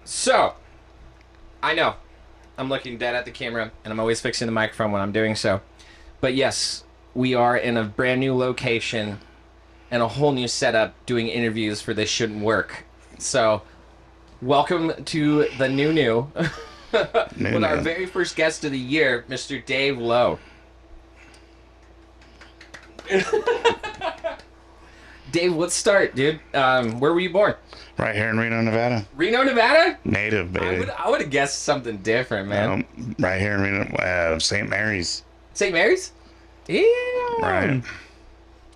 So, I know I'm looking dead at the camera, and I'm always fixing the microphone when I'm doing so. But yes, we are in a brand new location and a whole new setup doing interviews for This Shouldn't Work. So, welcome to the new with our very first guest of the year, Mr. Dave Lowe. Dave, let's start, dude. Where were you born? Right here in Reno, Nevada. Reno, Nevada? Native, baby. I would have guessed something different, man. Right here in Reno, St. Mary's. St. Mary's? Yeah. Right.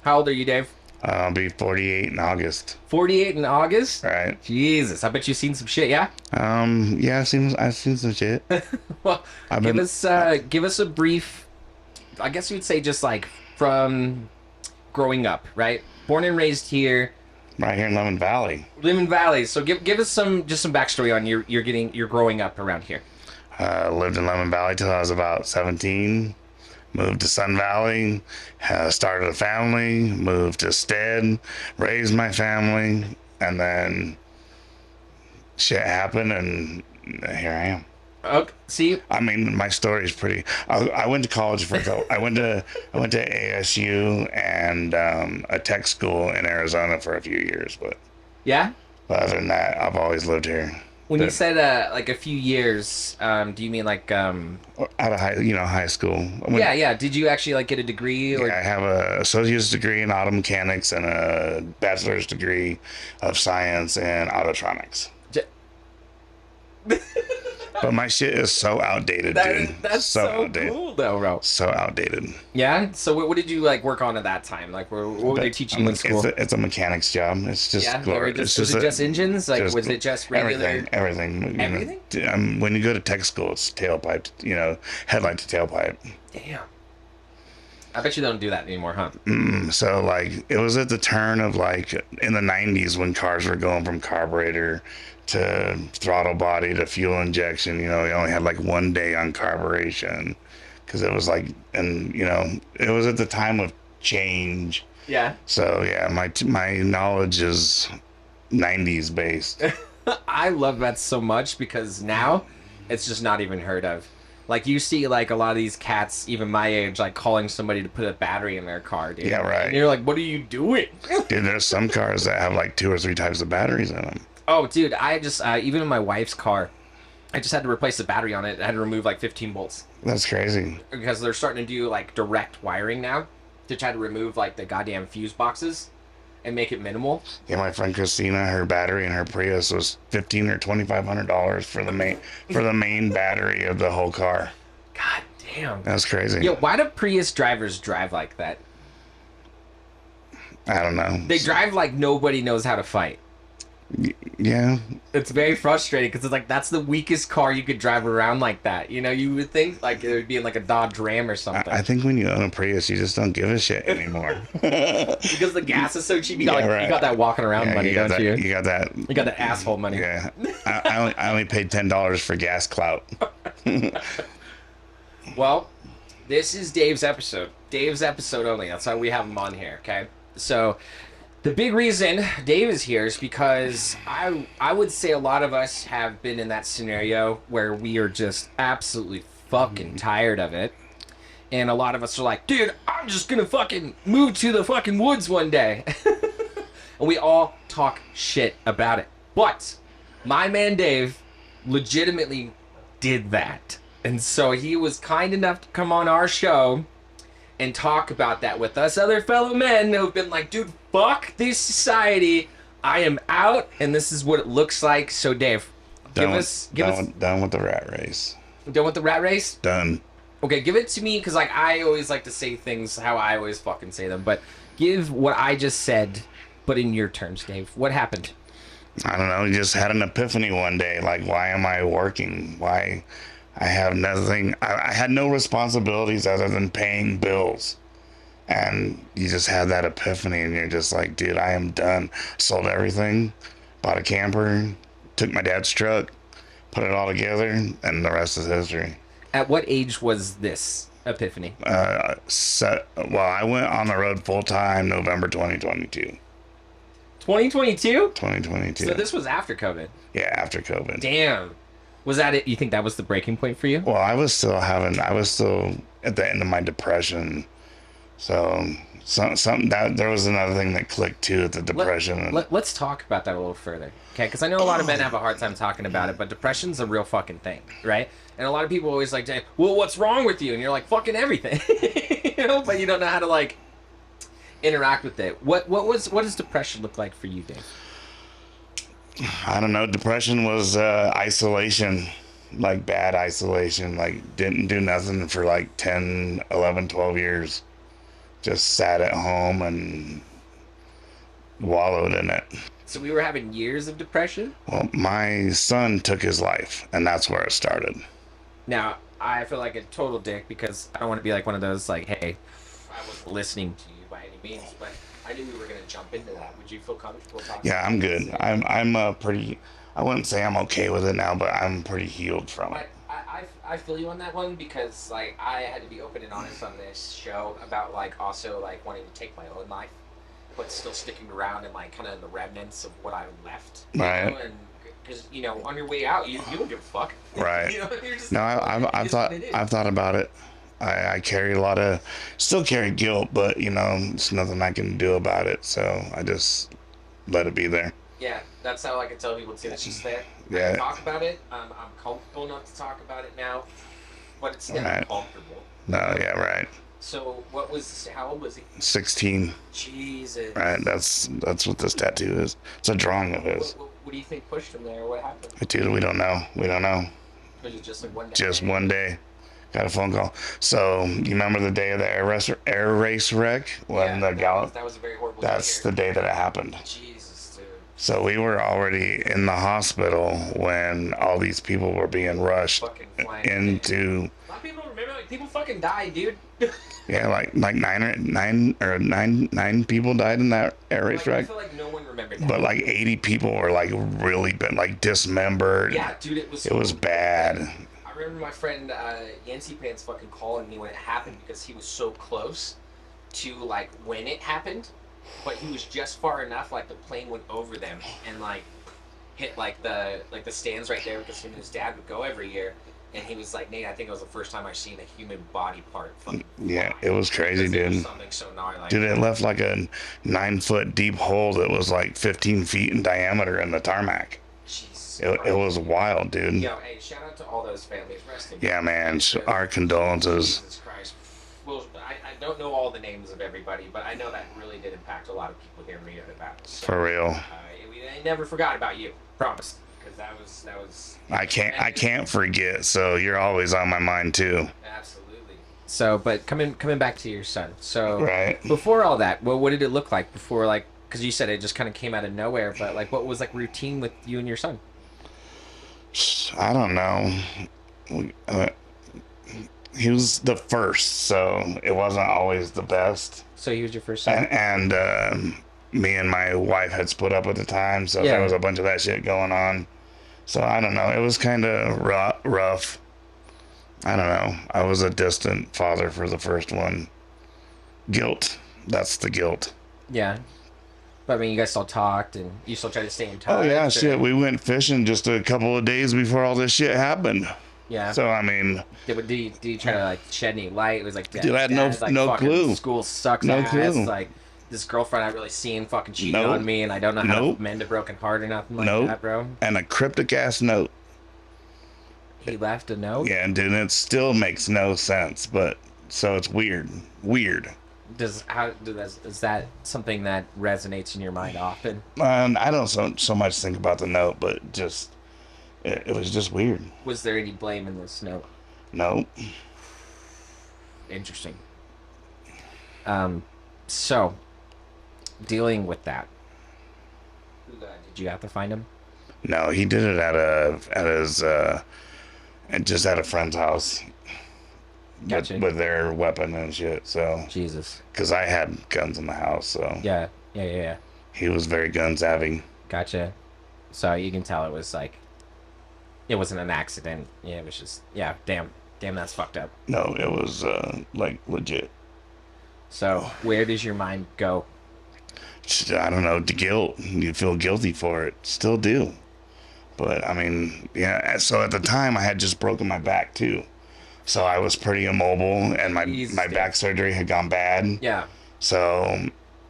How old are you, Dave? I'll be 48 in August. 48 in August? Right. Jesus, I bet you've seen some shit, yeah? Yeah, I've seen some shit. Well, give us a brief, I guess you'd say just like from growing up, right? Born and raised here. Right here in Lemon Valley. Lemon Valley. So give us some backstory on your growing up around here. Lived in Lemon Valley till I was about 17. Moved to Sun Valley. Started a family. Moved to Stead. Raised my family. And then shit happened and here I am. Okay, see, I mean, my story is pretty. I went to college for. I went to ASU and a tech school in Arizona for a few years, but yeah. other than that, I've always lived here. When you said like a few years, do you mean like Out of high school. Yeah. Did you actually like get a degree or? Yeah, I have a associate's degree in auto mechanics and a bachelor's degree of science in autotronics. But my shit is so outdated, dude. That's so outdated. Cool, though, bro. So outdated. Yeah. So what did you like work on at that time? Like, what were they teaching you in school? It's a mechanic's job. It's just was it just engines? Like, was it just regular? Everything. Everything. When you go to tech school, it's tailpipe. Headlight to tailpipe. Damn. I bet you don't do that anymore, huh? So like, it was at the turn of like in the '90s when cars were going from carburetor to throttle body to fuel injection. You only had like 1 day on carburation because it was like, and it was at the time of change. Yeah. So yeah, my knowledge is '90s based. I love that so much because now it's just not even heard of. Like, you see, like, a lot of these cats, even my age, like, calling somebody to put a battery in their car, dude. Yeah, right. And you're like, what are you doing? Dude, there's some cars that have, like, 2 or 3 types of batteries in them. Oh, dude, I just, even in my wife's car, I just had to replace the battery on it. I had to remove, like, 15 bolts. That's crazy. Because they're starting to do, like, direct wiring now to try to remove, like, the goddamn fuse boxes and make it minimal. Yeah, my friend Christina, her battery in her Prius was $1,500 or $2,500 for the main battery of the whole car. God damn. That's crazy. Yo, why do Prius drivers drive like that? I don't know. They drive like nobody knows how to fight. Yeah. It's very frustrating because it's like that's the weakest car you could drive around like that. You would think like it would be in like a Dodge Ram or something. I think when you own a Prius, you just don't give a shit anymore. Because the gas is so cheap. You got that walking around money, don't you? You got that. You got that asshole money. Yeah. I only paid $10 for gas clout. Well, this is Dave's episode. Dave's episode only. That's why we have him on here, okay? So, the big reason Dave is here is because I would say a lot of us have been in that scenario where we are just absolutely fucking tired of it. And a lot of us are like, dude, I'm just gonna fucking move to the fucking woods one day. And we all talk shit about it. But my man Dave legitimately did that. And so he was kind enough to come on our show and talk about that with us other fellow men who've been like, dude, fuck this society. I am out, and this is what it looks like. So, Dave, done with the rat race. Done with the rat race? Done. Okay, give it to me, because like I always like to say things how I always fucking say them. But give what I just said, but in your terms, Dave. What happened? I don't know. You just had an epiphany one day. Like, why am I working? Why? I have nothing. I had no responsibilities other than paying bills. And you just had that epiphany and you're just like, dude, I am done. Sold everything, bought a camper, took my dad's truck, put it all together, and the rest is history. At what age was this epiphany? I went on the road full time November 2022. 2022? 2022. So this was after COVID. Yeah, after COVID. Damn. Was that it? You think that was the breaking point for you? Well, I was still at the end of my depression. So something that there was another thing that clicked too at the depression. Let's talk about that a little further, okay? Because I know a lot of men have a hard time talking about it, but depression's a real fucking thing, right? And a lot of people always like, well, what's wrong with you? And you're like, fucking everything, But you don't know how to like interact with it. What does depression look like for you, Dave? I don't know. Depression was isolation, like bad isolation. Like didn't do nothing for like 10, 11, 12 years. Just sat at home and wallowed in it. So we were having years of depression? Well, my son took his life, and that's where it started. Now, I feel like a total dick because I don't want to be like one of those, like, hey, I wasn't listening to you by any means, but I knew we were going to jump into that. Would you feel comfortable talking Yeah, about I'm this? good. I'm pretty, I wouldn't say I'm okay with it now, but I'm pretty healed from it. I feel you on that one because, like, I had to be open and honest on this show about, like, also, like, wanting to take my own life, but still sticking around and, like, kind of the remnants of what I left. Right. And because, on your way out, you don't give a fuck. Right. You're just, No, I've thought about it. I carry still carry guilt, but there's nothing I can do about it. So I just let it be there. Yeah, that's how I can tell people too. It's just there. Yeah. I can talk about it. I'm comfortable enough to talk about it now, but it's still Right. uncomfortable. No, yeah, right. So how old was he? 16. Jesus. Right. That's what this tattoo is. It's a drawing of his. What do you think pushed him there? What happened? Dude, we don't know. Was it just like one day? Just one day. Got a phone call. So you remember the day of the air race wreck when the gallop? That was a very horrible. That's the day that it happened. Jesus, dude. So we were already in the hospital when all these people were being rushed Fucking flying into. A lot of people don't remember. Like, people fucking died, dude. Yeah, like nine people died in that air race I wreck. feel like no one remembered that. But like 80 people were like really been like dismembered. Yeah, dude, it was bad. I remember my friend Yancy Pants fucking calling me when it happened because he was so close to like when it happened, but he was just far enough like the plane went over them and like hit like the stands right there because him and his dad would go every year. And he was like, Nate, I think it was the first time I've seen a human body part fucking Yeah, it was crazy, because it was dude. something so gnarly. Like Dude, it left like a 9-foot deep hole that was like 15 feet in diameter in the tarmac. Jesus It was wild, dude. Yo, hey, shout out to all those families. Rest in Yeah, man. peace. Our condolences. Jesus Christ. Well, I don't know all the names of everybody, but I know that really did impact a lot of people here in Rio Nevada. So, For real. I never forgot about you. Promise. Because that was. I can't forget, so you're always on my mind too. Absolutely. So, but coming back to your son. So, Right. before all that, what did it look like before, like, because you said it just kind of came out of nowhere, but like, what was like routine with you and your son? I don't know. He was the first, so it wasn't always the best. So he was your first son? And me and my wife had split up at the time, so there was a bunch of that shit going on. So I don't know. It was kind of rough. I don't know. I was a distant father for the first one. Guilt. That's the guilt. Yeah. But I mean, you guys still talked, and you still tried to stay in touch. Oh yeah, shit. We went fishing just a couple of days before all this shit happened. Yeah. So I mean, did you try to like shed any light? It was like, dude, I had no clue. School sucks. No ass. clue. Like this girlfriend I really seen fucking cheating on me, and I don't know how to mend a broken heart or nothing like that, bro. And a cryptic ass note. He left a note. Yeah, dude, it still makes no sense, but so it's weird. Weird. Is that something that resonates in your mind often? I don't so much think about the note, but just it was just weird. Was there any blame in this note? No. Interesting. So dealing with that, did you have to find him? No, he did it at his just at a friend's house. Gotcha. With their weapon and shit. So Jesus. Because I had guns in the house, so yeah. He was very gun savvy. Gotcha. So you can tell it was like, it wasn't an accident. Yeah, it was just, damn, that's fucked up. No, it was like legit. So where does your mind go I don't know, the guilt. You feel guilty for it. Still do. But I mean, yeah. So at the time, I had just broken my back too. So I was pretty immobile, and my back surgery had gone bad. Yeah. So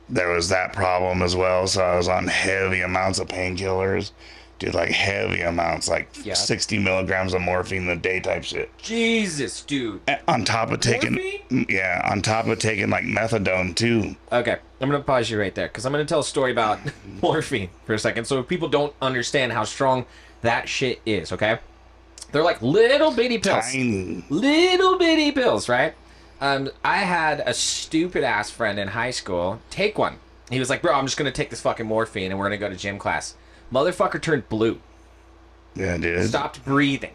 there was that problem as well. So I was on heavy amounts of painkillers. Dude, like heavy amounts, like 60 milligrams of morphine a day type shit. Jesus, dude. On top of taking, on top of taking like methadone too. Okay, I'm gonna pause you right there because I'm gonna tell a story about morphine for a second. So if people don't understand how strong that shit is, okay? They're like little bitty pills. Tiny. Little bitty pills, right? I had a stupid ass friend in high school take one. He was like, bro, I'm just gonna take this fucking morphine and we're gonna go to gym class. Motherfucker turned blue. Yeah, dude. Stopped breathing.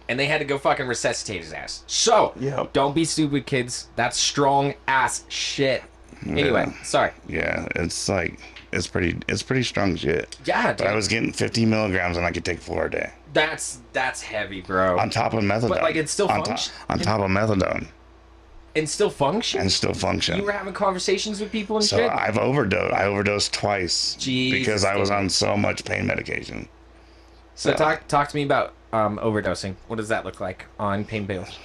And they had to go fucking resuscitate his ass. So, don't be stupid, kids. That's strong ass shit. Anyway, sorry. Yeah, it's like, it's pretty strong shit. Yeah, dude. But I was getting 50 milligrams and I could take 4 a day. That's heavy, bro. On top of methadone. But like it still functions. On top of methadone. And still function? And still function. You were having conversations with people and so shit? I've overdosed. I overdosed twice. Jesus, because I was on so much pain medication. So talk to me about overdosing. What does that look like on pain pills?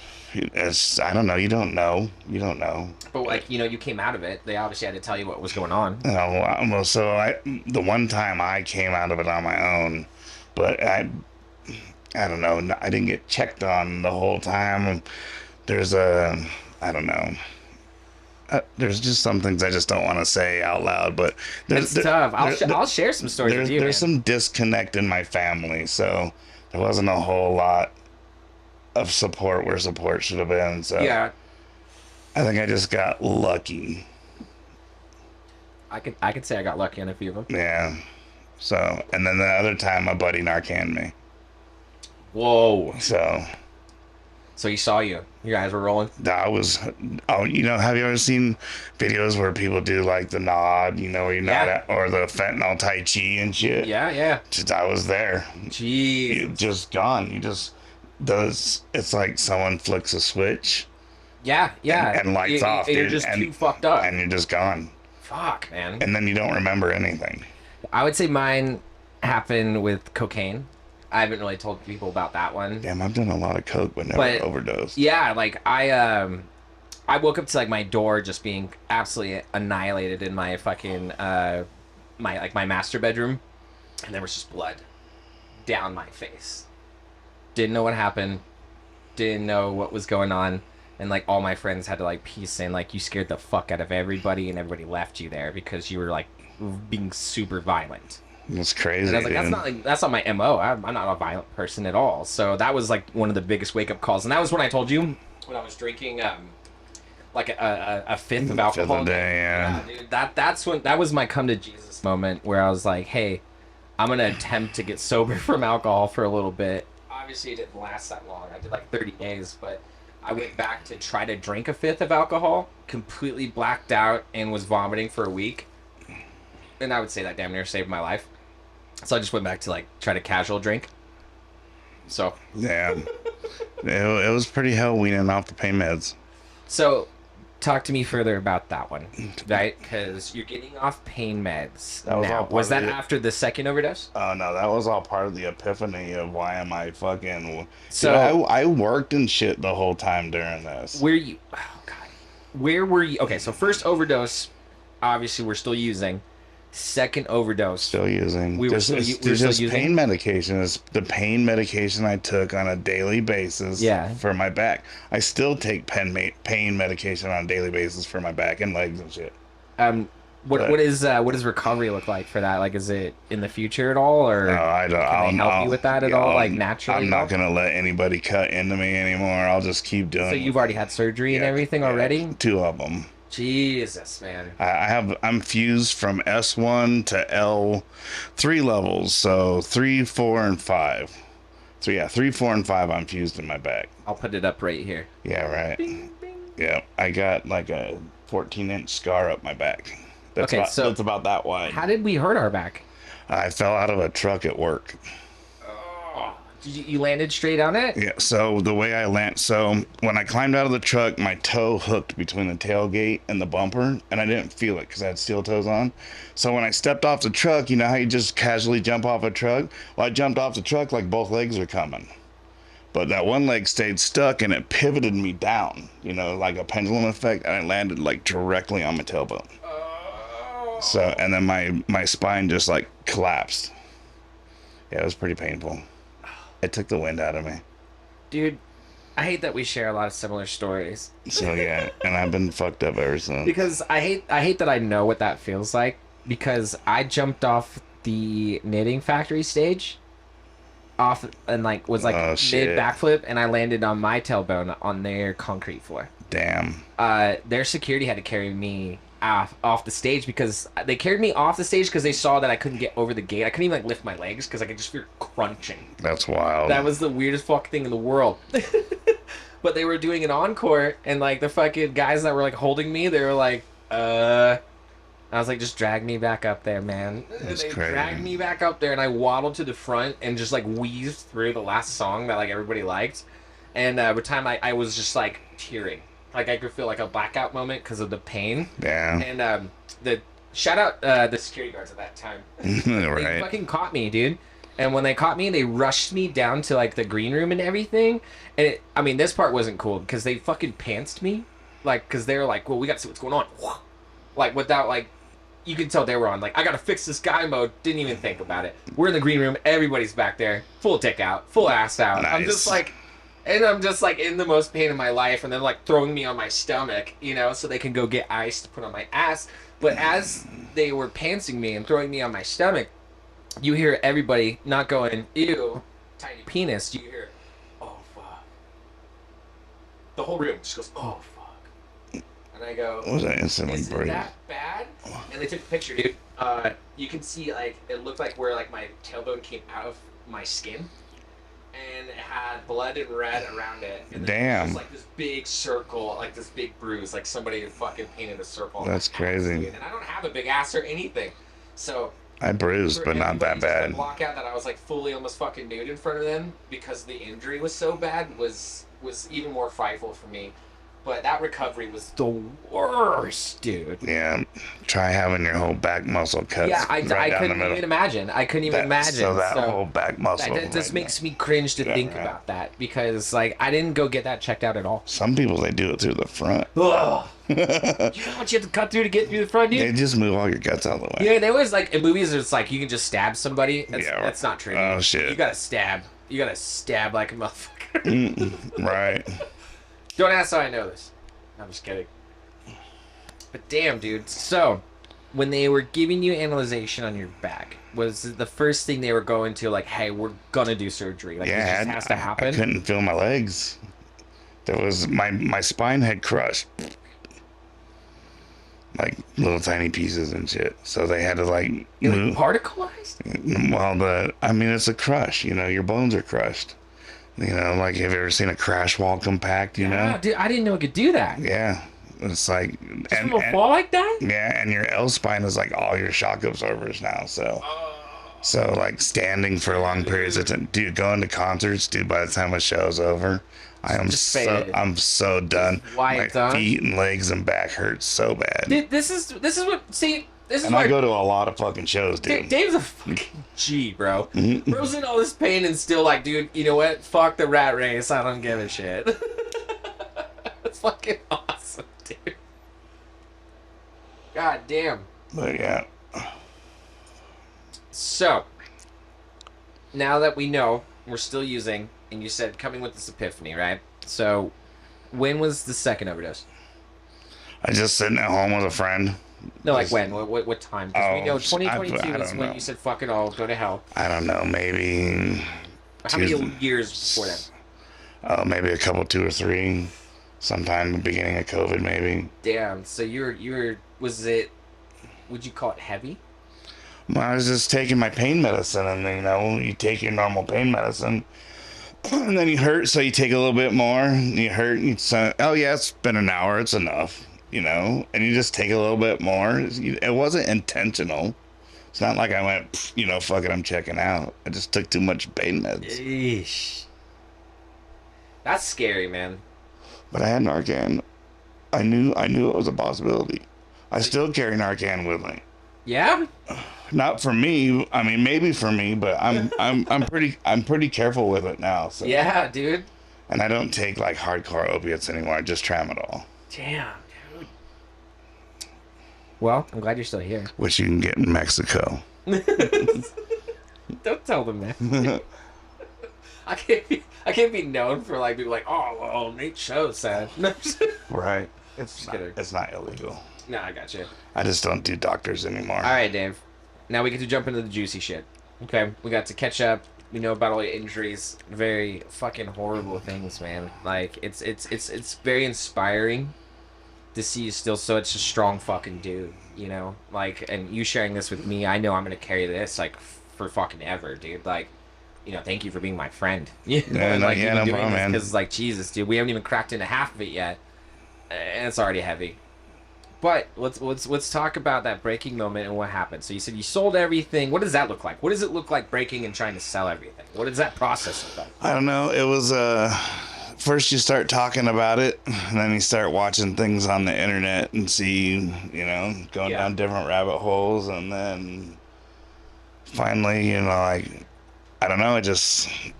I don't know. You don't know. You don't know. But like, you came out of it. They obviously had to tell you what was going on. Well, so the one time I came out of it on my own, but I don't know. I didn't get checked on the whole time. There's I don't know. There's just some things I just don't want to say out loud, but it's tough. I'll share some stories with you. There's some disconnect in my family, so there wasn't a whole lot of support where support should have been. So yeah, I think I just got lucky. I could say I got lucky on a few of them. Yeah. So, and then the other time, my buddy Narcaned me. Whoa. So he saw you. You guys were rolling. Have you ever seen videos where people do like the nod, where you're not at, or the fentanyl Tai Chi and shit? Yeah. I was there. Jeez. You just gone. It's like someone flicks a switch. Yeah. And lights off, dude. You're just too fucked up. And you're just gone. Fuck, man. And then you don't remember anything. I would say mine happened with cocaine. I haven't really told people about that one. Damn, I've done a lot of coke, but never overdosed. Yeah, like I woke up to like my door just being absolutely annihilated in my fucking my master bedroom, and there was just blood down my face. Didn't know what happened. Didn't know what was going on, and like all my friends had to like piece in like you scared the fuck out of everybody, and everybody left you there because you were like being super violent. It's crazy. And I was like, that's not my MO. I'm not a violent person at all. So that was like one of the biggest wake up calls. And that was when I told you when I was drinking like a fifth of alcohol. Fifth a day, yeah. Dude, that was my come to Jesus moment where I was like, hey, I'm gonna attempt to get sober from alcohol for a little bit. Obviously it didn't last that long. I did like 30 days, but I went back to try to drink a fifth of alcohol, completely blacked out and was vomiting for a week. And I would say that damn near saved my life. So I just went back to like try to casual drink. So yeah, it was pretty hell weaning off the pain meds. So talk to me further about that one, right? Because you're getting off pain meds. Was that after the second overdose? Oh no, that was all part of the epiphany of why am I fucking. So I worked and shit the whole time during this. Where were you? Okay, so first overdose, obviously we're still using. Second overdose. Still using. We were still using pain medication. Is the pain medication I took on a daily basis for my back. I still take pain medication on a daily basis for my back and legs and shit. What does recovery look like for that? Like, is it in the future at all, or no, I don't. Can they help you with that at all? Like naturally. I'm not gonna let anybody cut into me anymore. I'll just keep doing. So you've already had surgery and everything already? 2 of them. Jesus, man. I'm fused from S1 to L3 levels, so 3, 4, and 5. So yeah, 3, 4, and 5 I'm fused in my back. I'll put it up right here. Yeah, right. Bing, bing. Yeah, I got like a 14-inch scar up my back. That's about that wide. How did we hurt our back? I fell out of a truck at work. Oh, You landed straight on it? Yeah, so the way I land, so when I climbed out of the truck, my toe hooked between the tailgate and the bumper, and I didn't feel it because I had steel toes on. So when I stepped off the truck, you know how you just casually jump off a truck? Well, I jumped off the truck like both legs are coming. But that one leg stayed stuck and it pivoted me down, you know, like a pendulum effect, and I landed like directly on my tailbone. Oh. So, and then my spine just like collapsed. Yeah, it was pretty painful. It took the wind out of me. Dude, I hate that we share a lot of similar stories. So yeah, and I've been fucked up ever since. Because I hate that I know what that feels like, because I jumped off the knitting factory stage off and like was like Oh, mid shit. backflip, and I landed on my tailbone on their concrete floor. Damn. Their security had to carry me off the stage, because they carried me off the stage because they saw that I couldn't get over the gate. I couldn't even like lift my legs because I could just feel crunching. That's wild. That was the weirdest fucking thing in the world. But they were doing an encore, and like the fucking guys that were like holding me, they were like, I was like, just drag me back up there, man. That's They crazy. dragged me back up there, and I waddled to the front and just like wheezed through the last song that like everybody liked. And by the time I was just like tearing. Like I could feel like a blackout moment because of the pain. Yeah. And the shout out the security guards at that time. They Right. fucking caught me, dude. And when they caught me, they rushed me down to like the green room and everything. And I mean, this part wasn't cool because they fucking pantsed me, like, because they were like, "Well, we got to see what's going on," like without like, you could tell they were on like, "I gotta fix this guy" mode. Didn't even think about it. We're in the green room. Everybody's back there, full dick out, full ass out. I'm just Nice. like. And I'm just like in the most pain of my life, and then like throwing me on my stomach, you know, so they can go get ice to put on my ass. But as they were pantsing me and throwing me on my stomach, you hear everybody not going, "Ew, tiny penis." You hear, "Oh fuck." The whole room just goes, "Oh fuck." And I go, What was that instantly "Is it breathe? that bad?" And they took a picture, dude. You can see like it looked like where like my tailbone came out of my skin. And it had blood and red around it. And then it was Damn. just like this big circle, like this big bruise, like somebody had fucking painted a circle. on That's my ass, crazy. dude. And I don't have a big ass or anything. So I bruised, for but not that everybody to, like, bad. block out that I was like fully almost fucking nude in front of them because the injury was so bad was even more frightful for me. But that recovery was the worst, dude. Yeah. Try having your whole back muscle cut. Yeah, I right down the couldn't middle. even imagine. I couldn't even imagine. So that whole back muscle. That just right makes me cringe to Yeah, think right. about that, because like I didn't go get that checked out at all. Some people, they do it through the front. Ugh. You know how much you have to cut through to get through the front, dude? They just move all your guts out of the way. Yeah, they always like in movies. It's like you can just stab somebody. That's, Yeah, that's not true. oh, dude. shit. You gotta stab. You gotta stab like a motherfucker. Right. Don't ask how I know this. I'm just kidding. But damn, dude. So, when they were giving you analyzation on your back, was the first thing they were going to like, "Hey, we're gonna do surgery. Like, Yeah, this just has to I happen." couldn't feel my legs. There was my spine had crushed, like little tiny pieces and shit. So they had to like It was move. particleized. Well, I mean, it's a crush. You know, your bones are crushed. You know, like have you ever seen a crash wall compact? You Yeah, know, dude, I didn't know it could do that. yeah. It's like Just from a fall like that? yeah, and your L spine is like all your shock absorbers now. So like standing for long periods of time, dude, going to concerts, dude. By the time a show's over, Just faded. I'm so done. Why My it's done? feet and legs and back hurt so bad. Dude, this is what this is And why I go to a lot of fucking shows, dude. Dave's a fucking G, bro. Bro's in all this pain and still like, dude, you know what? Fuck the rat race. I don't give a shit. It's fucking awesome, dude. God damn. But yeah, So, now that we know we're still using, and you said coming with this epiphany, right? So, when was the second overdose? I just sitting at home with a friend. No, like Just- when? What time? Because we Oh, know I 2022 don't is when know. you said, fuck it all, go to hell. I don't know, maybe How many Tuesday. years before that? Maybe a couple, 2 or 3, sometime the beginning of COVID, maybe. Damn, so was it, would you call it heavy? Well, I was just taking my pain medicine, and you know, you take your normal pain medicine, and then you hurt, so you take a little bit more. You hurt, and so, oh yeah, it's been an hour, it's enough, you know, and you just take a little bit more. It wasn't intentional, It's not like I went, fuck it, I'm checking out. I just took too much pain meds. Eesh. That's scary, man. But I had Narcan. I knew it was a possibility. I still carry Narcan with me. Yeah? Not for me. I mean, maybe for me, but I'm pretty careful with it now. So. Yeah, dude. And I don't take like hardcore opiates anymore. Just tramadol. Damn, dude. Well, I'm glad you're still here. Which you can get in Mexico. Don't tell them that. I can't be known for like people like, oh, well, Nate Show said. Right. It's not illegal. No, I got you. I just don't do doctors anymore. All right, Dave. Now we get to jump into the juicy shit. Okay, we got to catch up. We know about all your injuries. Very fucking horrible things, man. Like it's very inspiring to see you still such a strong fucking dude. You know, like, and you sharing this with me, I know I'm gonna carry this like for fucking ever, dude. Like, thank you for being my friend. You know, Yeah, like, no problem, man. Because like Jesus, dude, we haven't even cracked into half of it yet, and it's already heavy. But let's talk about that breaking moment and what happened. So you said you sold everything. What does that look like? What does it look like breaking and trying to sell everything? What does that process look like? I don't know. It was first you start talking about it, and then you start watching things on the internet and see, going down different rabbit holes, and then finally, like, I don't know,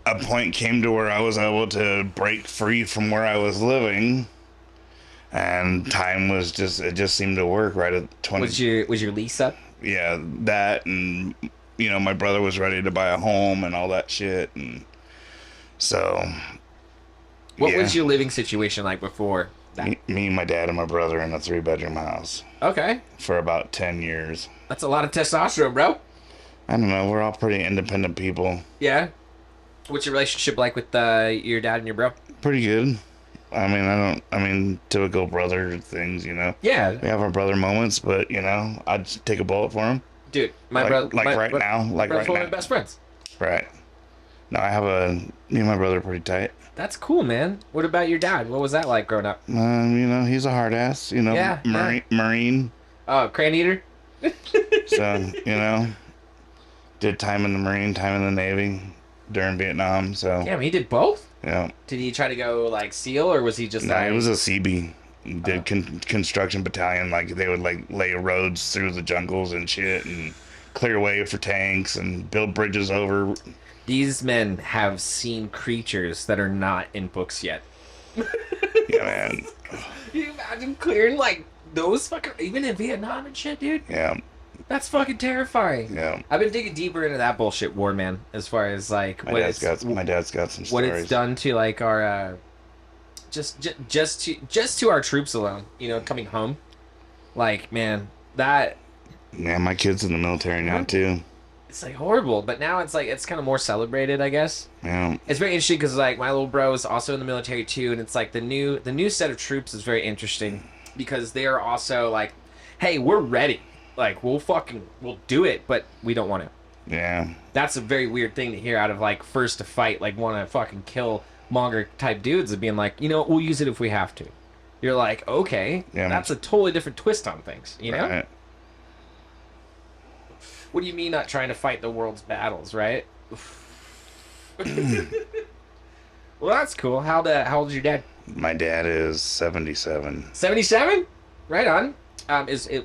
a point came to where I was able to break free from where I was living. And time was it just seemed to work right at 20. Was your lease up? Yeah, that, and my brother was ready to buy a home and all that shit, and so. What was your living situation like before that? Me, my dad, and my brother in a 3-bedroom house. Okay. For about 10 years. That's a lot of testosterone, bro. I don't know. We're all pretty independent people. Yeah. What's your relationship like with your dad and your bro? Pretty good. I mean, typical brother things, Yeah. We have our brother moments, but, I'd take a bullet for him. Dude, my brother... Like right now. One of my best friends. Right. No, me and my brother are pretty tight. That's cool, man. What about your dad? What was that like growing up? He's a hard ass, Yeah, Marine. Oh, crane eater? So, did time in the Marine, time in the Navy during Vietnam, so. Damn, he did both? Yeah. Did he try to go like SEAL, or was he just It was a CB. Did construction battalion, like they would like lay roads through the jungles and shit and clear way for tanks and build bridges over. These men have seen creatures that are not in books yet. Yeah, man. Can you imagine clearing like those fucking, even in Vietnam and shit, dude? Yeah. That's fucking terrifying. Yeah. I've been digging deeper into that bullshit war, man. As far as like my dad's got some stories. What it's done to like our just to our troops alone, coming home. Like, man, that. Yeah, my kid's in the military now too. It's like horrible, but now it's like it's kind of more celebrated, I guess. Yeah. It's very interesting because like my little bro is also in the military too, and it's like the new set of troops is very interesting because they are also like, hey, we're ready. Like, we'll do it, but we don't want to. Yeah. That's a very weird thing to hear out of, like, first to fight, like, want to fucking kill monger type dudes and being like, we'll use it if we have to. You're like, okay, that's a totally different twist on things, Right. What do you mean not trying to fight the world's battles, right? Well, that's cool. How old's your dad? My dad is 77. 77? Right on.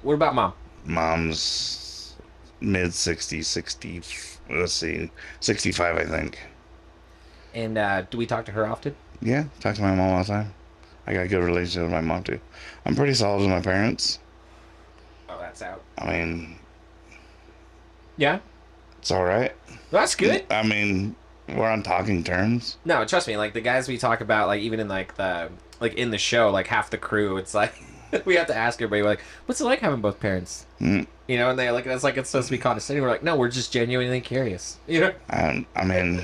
What about mom? Mom's mid 60s, 60, let's see, 65, I think. And do we talk to her often? Yeah, talk to my mom all the time. I got a good relationship with my mom too. I'm pretty solid with my parents. Oh, that's out. I mean, yeah, it's all right. That's good. I mean, we're on talking terms. No, trust me. Like the guys we talk about, like even in like in the show, like half the crew, it's like we have to ask everybody, like, what's it like having both parents? Mm. And they like that's like it's supposed to be condescending. We're like, no, we're just genuinely curious. I mean,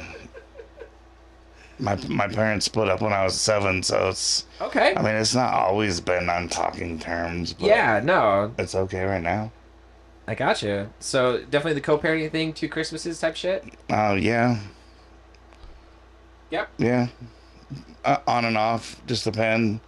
my parents split up when I was 7, so it's okay. I mean, it's not always been on talking terms. But yeah, no, it's okay right now. I gotcha. So definitely the co-parenting thing, 2 Christmases type shit. Oh yeah. Yep. Yeah. On and off, just depend.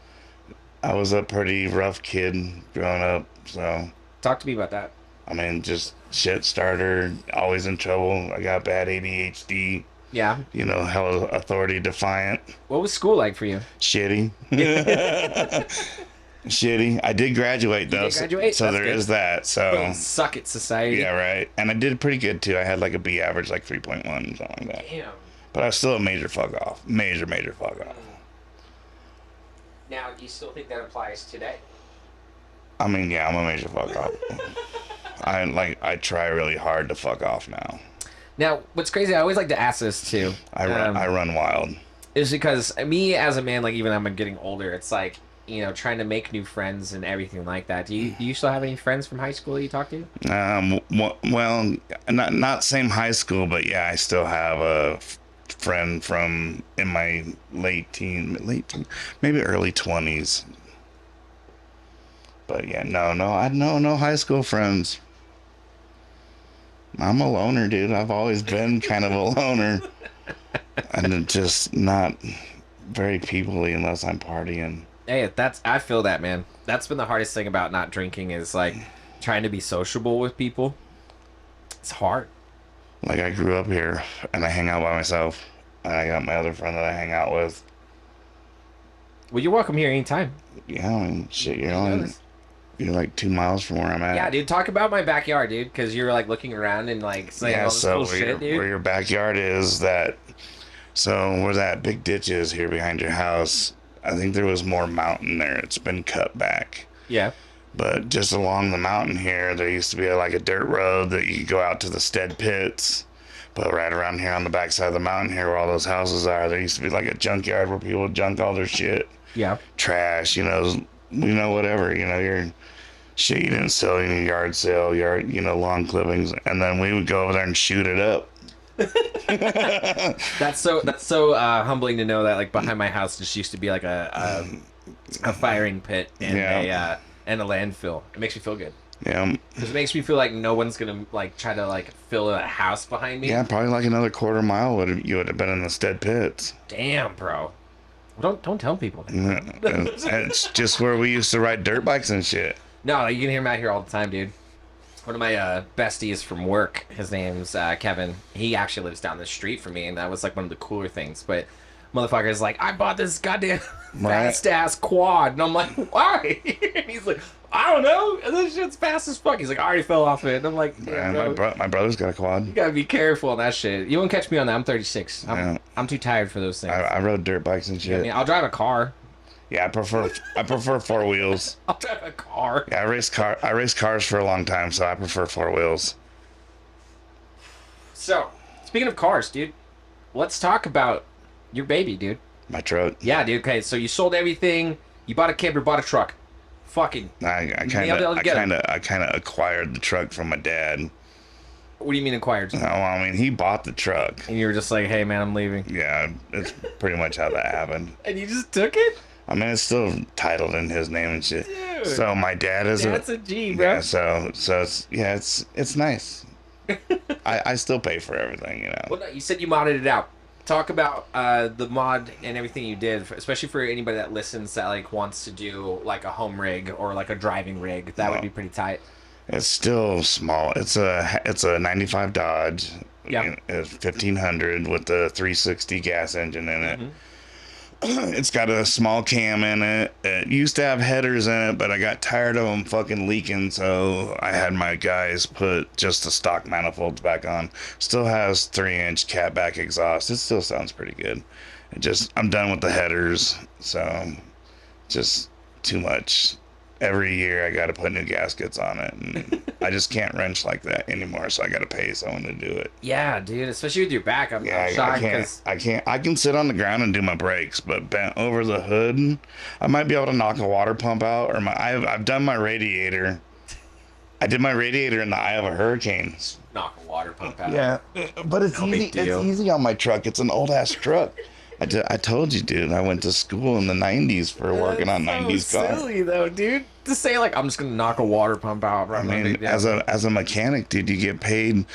I was a pretty rough kid growing up, so. Talk to me about that. I mean, just shit starter, always in trouble. I got bad ADHD. Yeah. You know, hella authority defiant. What was school like for you? Shitty. Shitty. I did graduate though, did graduate? so That's there good. is that. So Suck at society. yeah, right. And I did pretty good too. I had like a B average, like 3.1, something like that. Damn. But I was still a major fuck off. Major fuck off. Now, do you still think that applies today? I mean, yeah, I'm a major fuck off. I try really hard to fuck off now. Now, what's crazy, I always like to ask this too. I run wild. Is because me as a man, like even I'm getting older, it's like, you know, trying to make new friends and everything like that. Do you still have any friends from high school that you talk to? Well, not same high school, but yeah, I still have a friend from in my late teen, maybe early 20s. But yeah, no high school friends. I'm a loner, dude. I've always been kind of a loner. And just not very people-y unless I'm partying. Hey, I feel that, man. That's been the hardest thing about not drinking is like trying to be sociable with people. It's hard. Like I grew up here and I hang out by myself. And I got my other friend that I hang out with. Well, you're welcome here anytime. Yeah, I mean, shit, you're like 2 miles from where I'm at. Yeah, dude, talk about my backyard, dude, because you're like looking around and like saying all this cool shit, dude. Where your backyard is, so where that big ditch is here behind your house, I think there was more mountain there. It's been cut back. Yeah. But just along the mountain here, there used to be like a dirt road that you could go out to the Stead pits. But right around here on the backside of the mountain here where all those houses are, there used to be like a junkyard where people would junk all their shit. Yeah. Trash, whatever, your shit you didn't sell in your yard sale, lawn clippings. And then we would go over there and shoot it up. That's so humbling to know that like behind my house just used to be like a firing pit and a landfill. It makes me feel good. Yeah. Because it makes me feel like no one's gonna like try to like fill a house behind me. Yeah, probably like another quarter mile you would have been in the Stead pits. Damn, bro. Well, don't tell people that. It's just where we used to ride dirt bikes and shit. No, you can hear him out here all the time, dude. One of my besties from work, his name's Kevin. He actually lives down the street from me, and that was like one of the cooler things. But motherfucker's like, I bought this goddamn fast ass quad, and I'm like, why? And he's like, I don't know. And this shit's fast as fuck. He's like, I already fell off it, and I'm like, yeah, my brother's got a quad. You gotta be careful on that shit. You won't catch me on that. I'm 36. I'm too tired for those things. I rode dirt bikes and shit. I'll drive a car. Yeah, I prefer four wheels. I'll drive a car. Yeah, I raced cars for a long time, so I prefer four wheels. So, speaking of cars, dude, let's talk about your baby, dude. My truck. Yeah, dude. Okay, so you sold everything. You bought a camper, bought a truck. Fucking. I kind of acquired the truck from my dad. What do you mean acquired? No, I mean he bought the truck. And you were just like, hey man, I'm leaving. Yeah, it's pretty much how that happened. And you just took it? I mean, it's still titled in his name and shit. Dude, so my dad is that's a G, bro. Yeah, so it's nice. I still pay for everything, Well, no, you said you modded it out. Talk about the mod and everything you did, especially for anybody that listens that like wants to do like a home rig or like a driving rig. That would be pretty tight. It's still small. It's a 95 Dodge. Yeah. It's 1500 with the 360 gas engine in it. Mm-hmm. It's got a small cam in it. It used to have headers in it, but I got tired of them fucking leaking, so I had my guys put just the stock manifolds back on. Still has 3-inch catback exhaust. It still sounds pretty good. I'm done with the headers, so just too much. Every year I got to put new gaskets on it, and I just can't wrench like that anymore, so I got to pay someone to do it. Yeah, dude, especially with your back. I'm shocked. I can't. I can sit on the ground and do my brakes, but bent over the hood, I might be able to knock a water pump out, or I've done my radiator. I did my radiator in the eye of a hurricane. Knock a water pump out. Yeah, but it's easy. It's easy on my truck. It's an old ass truck. I told you, dude. I went to school in the 90s for working on 90s cars. Silly though, dude. To say like I'm just gonna knock a water pump out. Right? I mean, as a mechanic, dude, you get paid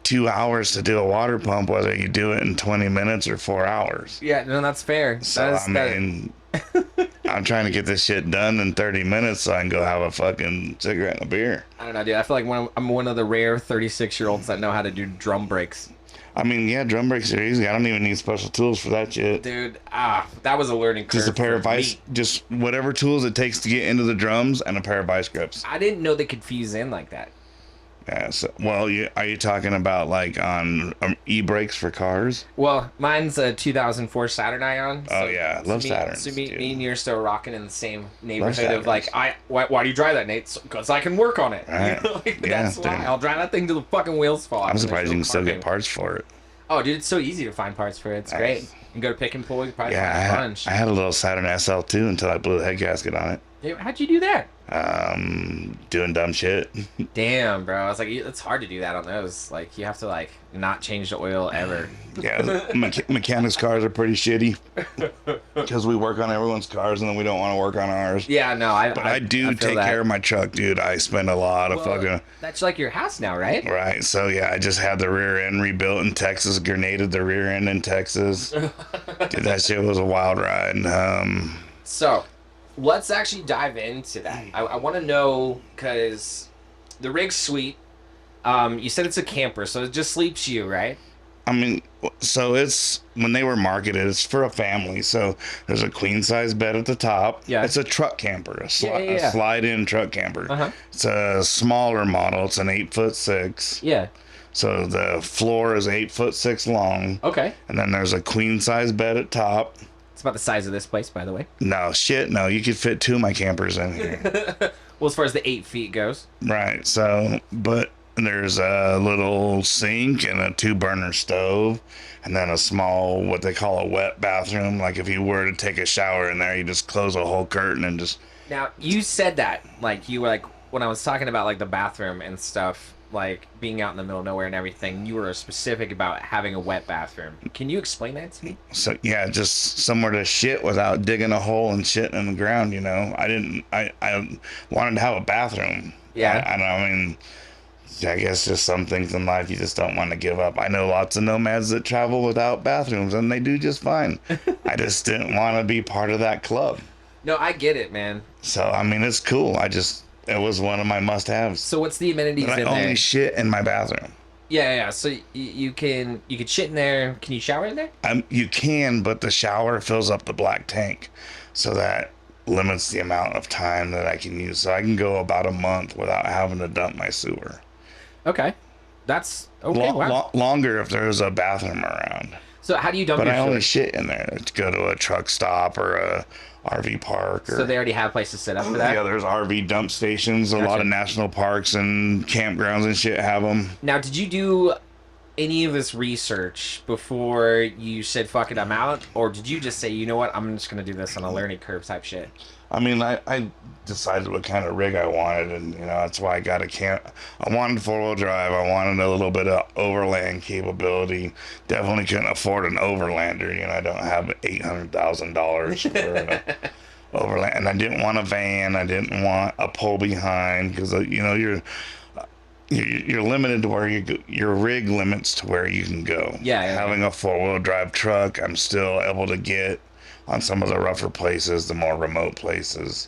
2 hours to do a water pump, whether you do it in 20 minutes or 4 hours. Yeah, no, that's fair. So I I'm trying to get this shit done in 30 minutes so I can go have a fucking cigarette and a beer. I don't know, dude. I feel like I'm one of the rare 36-year-olds that know how to do drum brakes. I mean, yeah, drum brakes are easy. I don't even need special tools for that shit. Dude, that was a learning curve. Just a pair of vice, just whatever tools it takes to get into the drums and a pair of vice grips. I didn't know they could fuse in like that. Yeah, so, well, are you talking about like on e-brakes for cars? Well, mine's a 2004 Saturn Ion. Oh yeah, love Saturns. So me and you're still rocking in the same neighborhood of like, why do you drive that, Nate? Because I can work on it. Right. You know, like, that's why. I'll drive that thing till the fucking wheels fall off. I'm surprised you can still get parts for it. Oh, dude, it's so easy to find parts for it. It's great. You can go to Pick and Pull. You probably find a bunch. I had a little Saturn SL2 until I blew the head gasket on it. Dude, how'd you do that? Doing dumb shit. Damn, bro. I was like, it's hard to do that on those. Like, you have to like not change the oil ever. Yeah, mechanics' cars are pretty shitty because we work on everyone's cars and then we don't want to work on ours. Yeah, no, I do take care of my truck, dude. I spend a lot of fucking. That's like your house now, right? Right. So yeah, I just had the rear end rebuilt in Texas. Grenaded the rear end in Texas. Dude, that shit was a wild ride. So, let's actually dive into that. I want to know, because the rig's sweet. You said it's a camper, so it just sleeps you, right? I mean, so it's, when they were marketed, it's for a family. So there's a queen size bed at the top. Yeah. It's a truck camper, a slide in truck camper. Uh-huh. It's a smaller model. It's an 8'6". Yeah. So the floor is 8'6" long. Okay. And then there's a queen size bed at top. It's about the size of this place, by the way. No, shit, no. You could fit 2 of my campers in here. Well, as far as the 8 feet goes. Right. So, but there's a little sink and a 2-burner stove, and then a small, what they call a wet bathroom. Like if you were to take a shower in there, you just close a whole curtain and just. Now, you said that, like, you were like, when I was talking about like the bathroom and stuff, like being out in the middle of nowhere and everything, you were specific about having a wet bathroom. Can you explain that to me? So yeah, just somewhere to shit without digging a hole and shitting in the ground, you know. I wanted to have a bathroom. Yeah. I mean, I guess just some things in life you just don't want to give up. I know lots of nomads that travel without bathrooms and they do just fine. I just didn't want to be part of that club. No, I get it, man. So I mean, it's cool. It was one of my must-haves. So what's the amenities in there? I only shit in my bathroom. Yeah. So you can shit in there. Can you shower in there? You can, but the shower fills up the black tank, so that limits the amount of time that I can use. So I can go about a month without having to dump my sewer. Okay, that's okay. Wow. Longer if there's a bathroom around. So how do you dump? But your I only shit in there to go to a truck stop or a RV park. So they already have places set up for that? Yeah, there's RV dump stations. Gotcha. A lot of national parks and campgrounds and shit have them. Now, did you do any of this research before you said, fuck it, I'm out? Or did you just say, you know what, I'm just going to do this on a learning curve type shit? I mean, I decided what kind of rig I wanted, and, you know, that's why I got a camp. I wanted 4-wheel drive. I wanted a little bit of overland capability. Definitely couldn't afford an overlander. You know, I don't have $800,000 for an overland. And I didn't want a van. I didn't want a pull behind because, you know, you're limited to where your rig limits to where you can go. Yeah. Having a 4-wheel drive truck, I'm still able to get on some of the rougher places, the more remote places.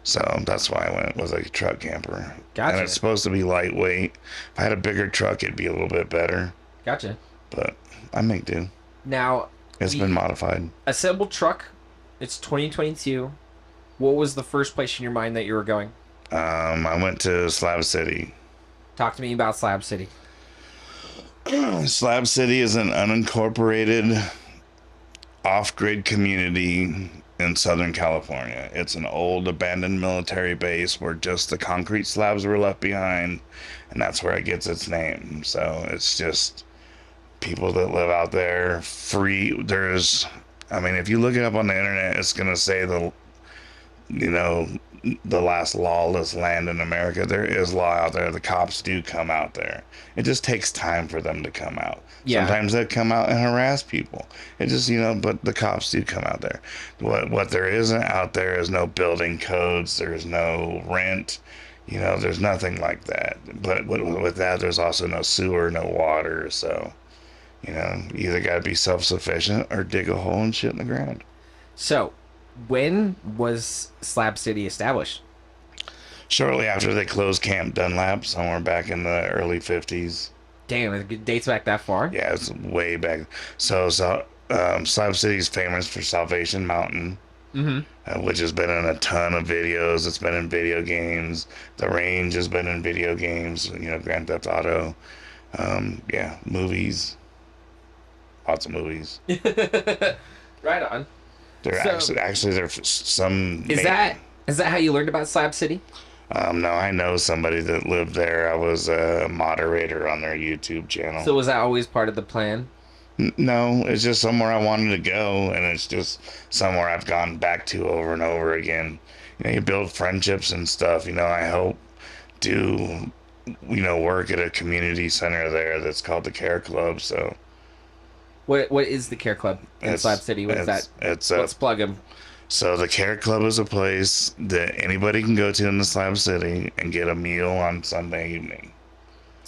So that's why I went with a truck camper. Gotcha. And it's supposed to be lightweight. If I had a bigger truck, it'd be a little bit better. Gotcha. But I make do. Now, it's been modified. Assembled truck. It's 2022. What was the first place in your mind that you were going? I went to Slab City. Talk to me about Slab City. Slab City is an unincorporated off-grid community in Southern California. It's an old abandoned military base where just the concrete slabs were left behind, and that's where it gets its name. So it's just people that live out there free. I mean, if you look it up on the internet, it's gonna say the last lawless land in America. There is law out there. The cops do come out there. It just takes time for them to come out. Yeah. Sometimes they come out and harass people. It just, but the cops do come out there. What there isn't out there is no building codes. There's no rent. There's nothing like that. But with that, there's also no sewer, no water. So, you either got to be self-sufficient or dig a hole and shit in the ground. So, When was Slab City established? Shortly after they closed Camp Dunlap, somewhere back in the early 50s. Damn, it dates back that far. Yeah, it's way back. Slab City is famous for Salvation Mountain, Mm-hmm. which has been in a ton of videos. It's been in video games. The Range has been in video games. Grand Theft Auto. Yeah, movies. Lots of movies. Right on. There So, actually there's some. Is that how you learned about Slab City? No, I know somebody that lived there. I was a moderator on their YouTube channel. So was that always part of the plan? No, it's just somewhere I wanted to go, and it's just somewhere I've gone back to over and over again. You build friendships and stuff. I help do, work at a community center there that's called the Care Club. So What is the Care Club in Slab City? What is that? Let's plug them. So the Care Club is a place that anybody can go to in the Slab City and get a meal on Sunday evening.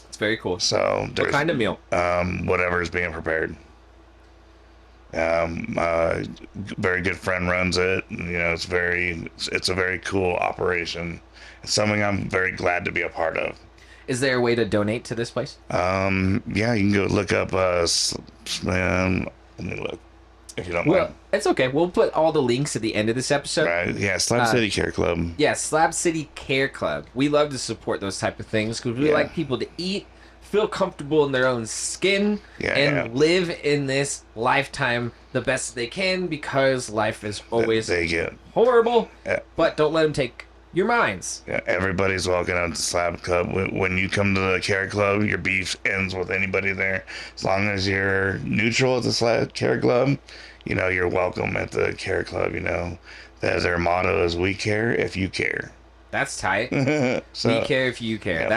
It's very cool. So What kind of meal? Whatever is being prepared. Very good friend runs it. It's a very cool operation. It's something I'm very glad to be a part of. Is there a way to donate to this place? Yeah, you can go look up. Let me look if you don't Well, mind. it's okay. We'll put all the links at the end of this episode. Right? Yeah, Slab City Care Club. Yeah, Slab City Care Club. We love to support those type of things because we Yeah. like people to eat, feel comfortable in their own skin, and live in this lifetime the best they can because life is always They get. horrible. Yeah. But don't let them take your minds. Yeah, everybody's welcome to the Slab Club. When you come to the Care Club, your beef ends with anybody there. As long as you're neutral at the Slab Care Club, you're welcome at the Care Club. Their motto is "We care if you care." That's tight. So, We care if you care. yeah,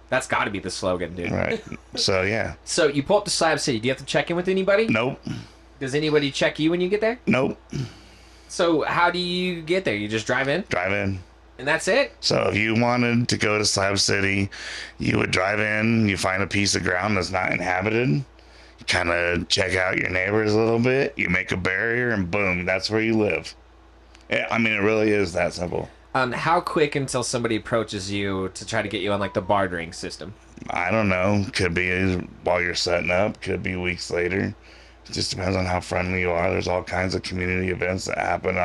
That's got to be the slogan, dude. right. So yeah. So you pull up to Slab City. Do you have to check in with anybody? Nope. Does anybody check you when you get there? Nope. So how do you get there? You just drive in, Drive in. and that's it? So if you wanted to go to Slab City, you would drive in, you find a piece of ground that's not inhabited, you kind of check out your neighbors a little bit, you make a barrier, and boom, that's where you live. I mean, it really is that simple. How quick until somebody approaches you to try to get you on like the bartering system? I don't know. Could be while you're setting up, could be weeks later. It just depends on how friendly you are. There's all kinds of community events that happen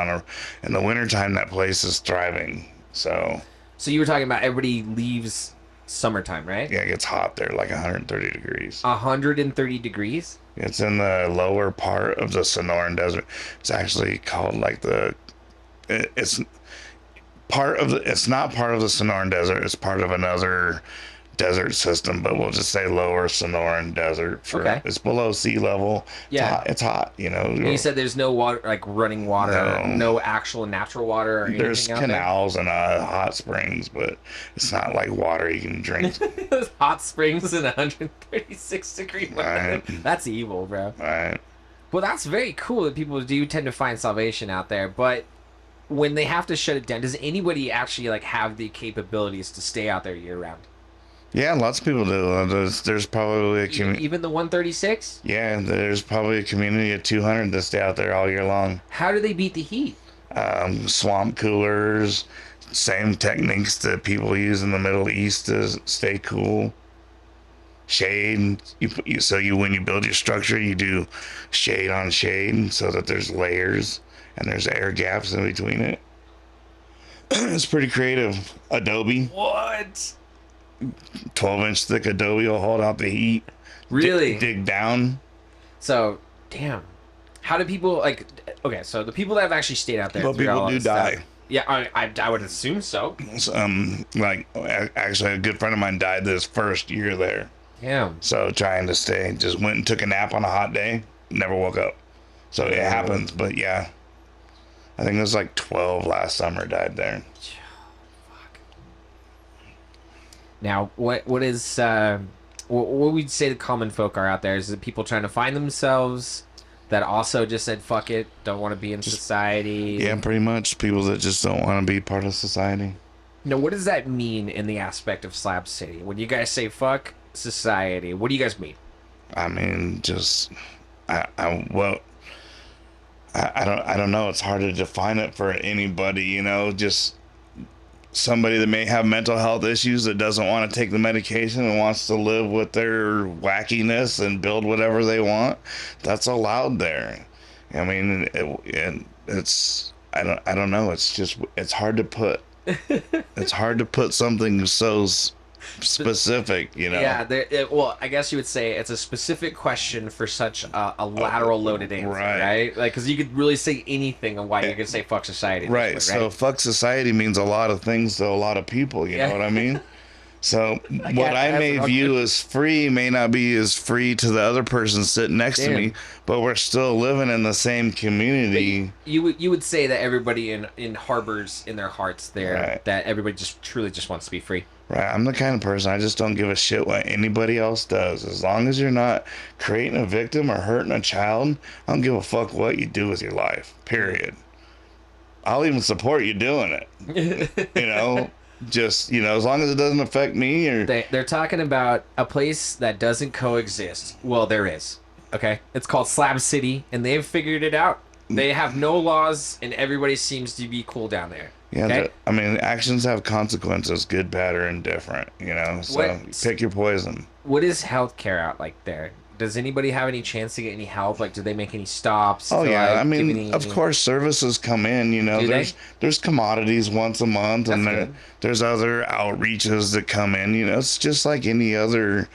in the wintertime. That place is thriving. So you were talking about everybody leaves summertime, right? yeah, it gets hot there, like 130 degrees. 130 degrees? It's in the lower part of the Sonoran Desert. It's actually called it's not part of the Sonoran Desert. It's part of another desert system, but we'll just say lower Sonoran Desert. Okay. It's below sea level. Yeah. It's hot. And you said there's no water, like running water, no actual natural water or anything there's out canals and hot springs, but it's not like water you can drink. there? Hot springs in 136 degree weather. Right. That's evil, bro. Right. Well, that's very cool that people do tend to find salvation out there, but when they have to shut it down, does anybody actually like have the capabilities to stay out there year round? Yeah, lots of people do. There's probably a community. Even the 136? Yeah, there's probably a community of 200 that stay out there all year long. How do they beat the heat? Swamp coolers, same techniques that people use in the Middle East to stay cool. Shade. When you build your structure, you do shade on shade so that there's layers and there's air gaps in between it. It's pretty creative. Adobe. What? 12-inch thick Adobe will hold out the heat. Really? Dig down. So, damn. How do people like? Okay, so the people that have actually stayed out there. But through people all do this die. stuff- Yeah, I would assume so. Actually, a good friend of mine died this first year there. Yeah. So trying to stay, just went and took a nap on a hot day, never woke up. So it happens, but yeah. I think it was like 12 last summer died there. Fuck. Now, what is what we'd say the common folk are out there? Is it people trying to find themselves that also just said fuck it, don't want to be in society? Yeah, pretty much. People that just don't want to be part of society. Now, what does that mean in the aspect of Slab City? When you guys say fuck society, what do you guys mean? I mean, just I don't know. It's hard to define it for anybody, you know, just somebody that may have mental health issues that doesn't want to take the medication and wants to live with their wackiness and build whatever they want. That's allowed there. I mean, it's I don't know. It's just it's hard to put it's hard to put something so specific, you know. Yeah, well, I guess you would say it's a specific question for such a lateral loaded answer, right? Like, because you could really say anything on why you could say fuck society. Right. Way, so fuck society means a lot of things to a lot of people, you know what I mean? So what I may view as free may not be as free to the other person sitting next to me, but we're still living in the same community. You would say that everybody in harbors in their hearts there that everybody just truly just wants to be free. Right. I'm the kind of person, I just don't give a shit what anybody else does. As long as you're not creating a victim or hurting a child, I don't give a fuck what you do with your life. Period. I'll even support you doing it. You know? Just, you know, as long as it doesn't affect me. Or they're talking about a place that doesn't coexist. Well, there is. Okay? It's called Slab City, and they've figured it out. They have no laws, and everybody seems to be cool down there. Yeah, okay? I mean, actions have consequences, good, bad, or indifferent, you know? So pick your poison. What is healthcare out like there? Does anybody have any chance to get any help? Like, do they make any stops? Oh, yeah. Like, I mean, of course, services come in, you know. There's commodities once a month, and there's other outreaches that come in. You know, it's just like any other,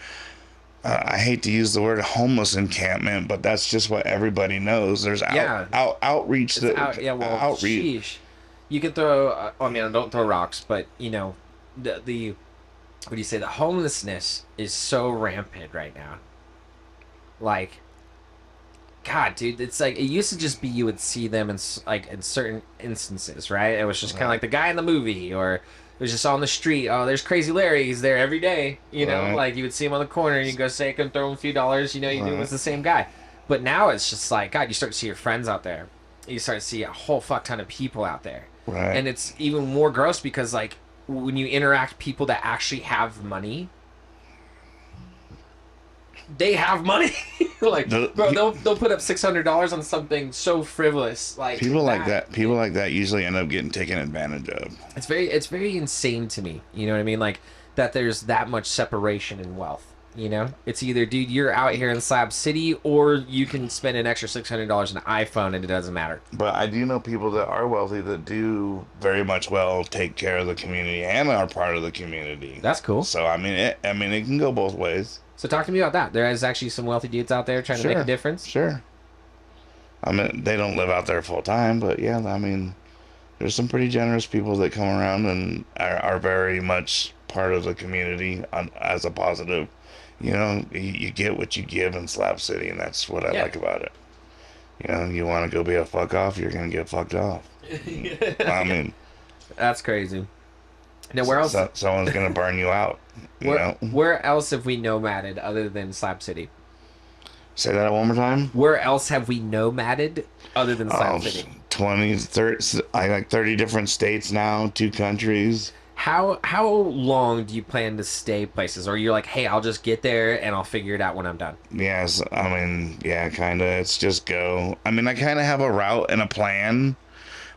I hate to use the word homeless encampment, but that's just what everybody knows. There's outreach. Outreach. Sheesh. You can throw, I mean, don't throw rocks, but, you know, the what do you say? The homelessness is so rampant right now. Like, God, dude, it's like it used to just be you would see them in like in certain instances, right? It was just kind of like the guy in the movie, or it was just on the street. Oh, there's Crazy Larry. He's there every day. You know, like you would see him on the corner, and you go say, "Can throw him a few dollars." You know, you knew it was the same guy. But now it's just like, God, you start to see your friends out there. You start to see a whole fuck ton of people out there, and it's even more gross because like when you interact with people that actually have money. They have money. Like, bro, they'll put up $600 on something so frivolous. Like people like that. People like that usually end up getting taken advantage of. It's very insane to me. You know what I mean? Like that there's that much separation in wealth. You know, it's either, dude, you're out here in Slab City, or you can spend an extra $600 on an iPhone and it doesn't matter. But I do know people that are wealthy that do very much well take care of the community and are part of the community. That's cool. So I mean, it can go both ways. So talk to me about that. There is actually some wealthy dudes out there trying to make a difference. Sure. I mean, they don't live out there full time, but yeah, I mean, there's some pretty generous people that come around and are very much part of the community as a positive. You know, you get what you give in Slab City, and that's what I like about it. You know, you want to go be a fuck off, you're gonna get fucked off. I mean, that's crazy. Now, where else? Someone's gonna burn you out. Where else have we nomaded other than Slab City? Say that one more time. Where else have we nomaded other than Slab City? 20, 30, I like 30 different states now, 2 countries. How long do you plan to stay places? Or you're like, hey, I'll just get there and I'll figure it out when I'm done? Yes, I mean, yeah, kind of. It's just go. I mean, I kind of have a route and a plan,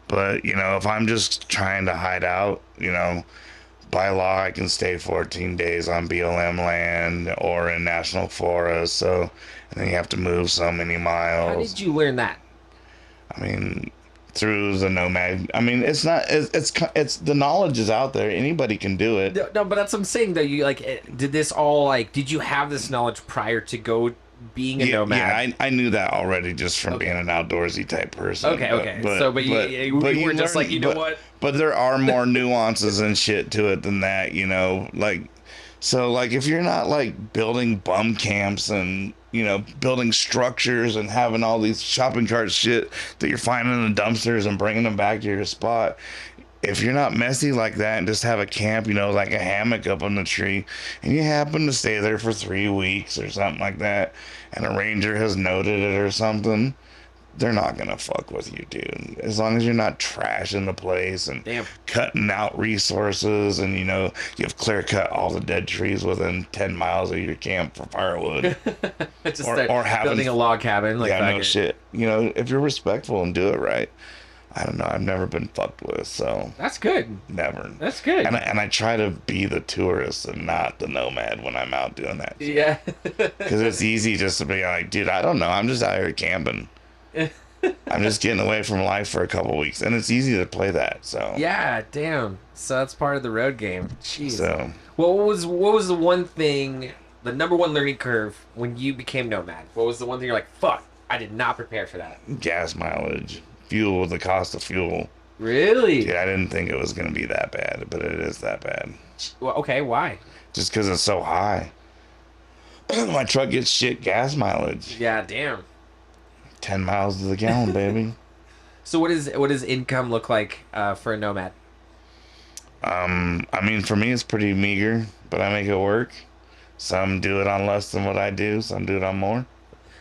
but, you know, if I'm just trying to hide out, you know, by law, I can stay 14 days on BLM land or in national forest. So, and then you have to move so many miles. How did you learn that? I mean, through the Nomad. I mean, it's the knowledge is out there. Anybody can do it. No, but that's what I'm saying though. You like, did this all like? Did you have this knowledge prior to being a nomad? Yeah, I knew that already just from being an outdoorsy type person. Okay. But you were just like, you know what? But there are more nuances and shit to it than that, you know, like. So, like, if you're not, like, building bum camps and, you know, building structures and having all these shopping cart shit that you're finding in the dumpsters and bringing them back to your spot, if you're not messy like that and just have a camp, you know, like a hammock up on the tree, and you happen to stay there for 3 weeks or something like that, and a ranger has noted it or something, they're not gonna fuck with you, dude. As long as you're not trashing the place and Damn. cutting out resources, and you've clear cut all the dead trees within 10 miles of your camp for firewood, Just or having building a log cabin. Like, yeah, no fuck it. shit. If you're respectful and do it right, I don't know. I've never been fucked with, so That's good. never. That's good. And I try to be the tourist and not the nomad when I'm out doing that. Yeah. Because it's easy just to be like, dude, I don't know. I'm just out here camping. I'm just getting away from life for a couple weeks, and it's easy to play that. So Yeah, damn. So that's part of the road game. Jeez. So Well, what was the one thing, the number one learning curve when you became Nomad? What was the one thing you're like, fuck, I did not prepare for that? gas mileage, fuel, the cost of fuel. Really? Dude, I didn't think it was gonna be that bad, but it is that bad. Well, okay, why? Just because it's so high. My truck gets shit gas mileage. Yeah, damn. 10 miles to the gallon, baby. So what does income look like for a Nomad? I mean, for me, it's pretty meager, but I make it work. Some do it on less than what I do. Some do it on more.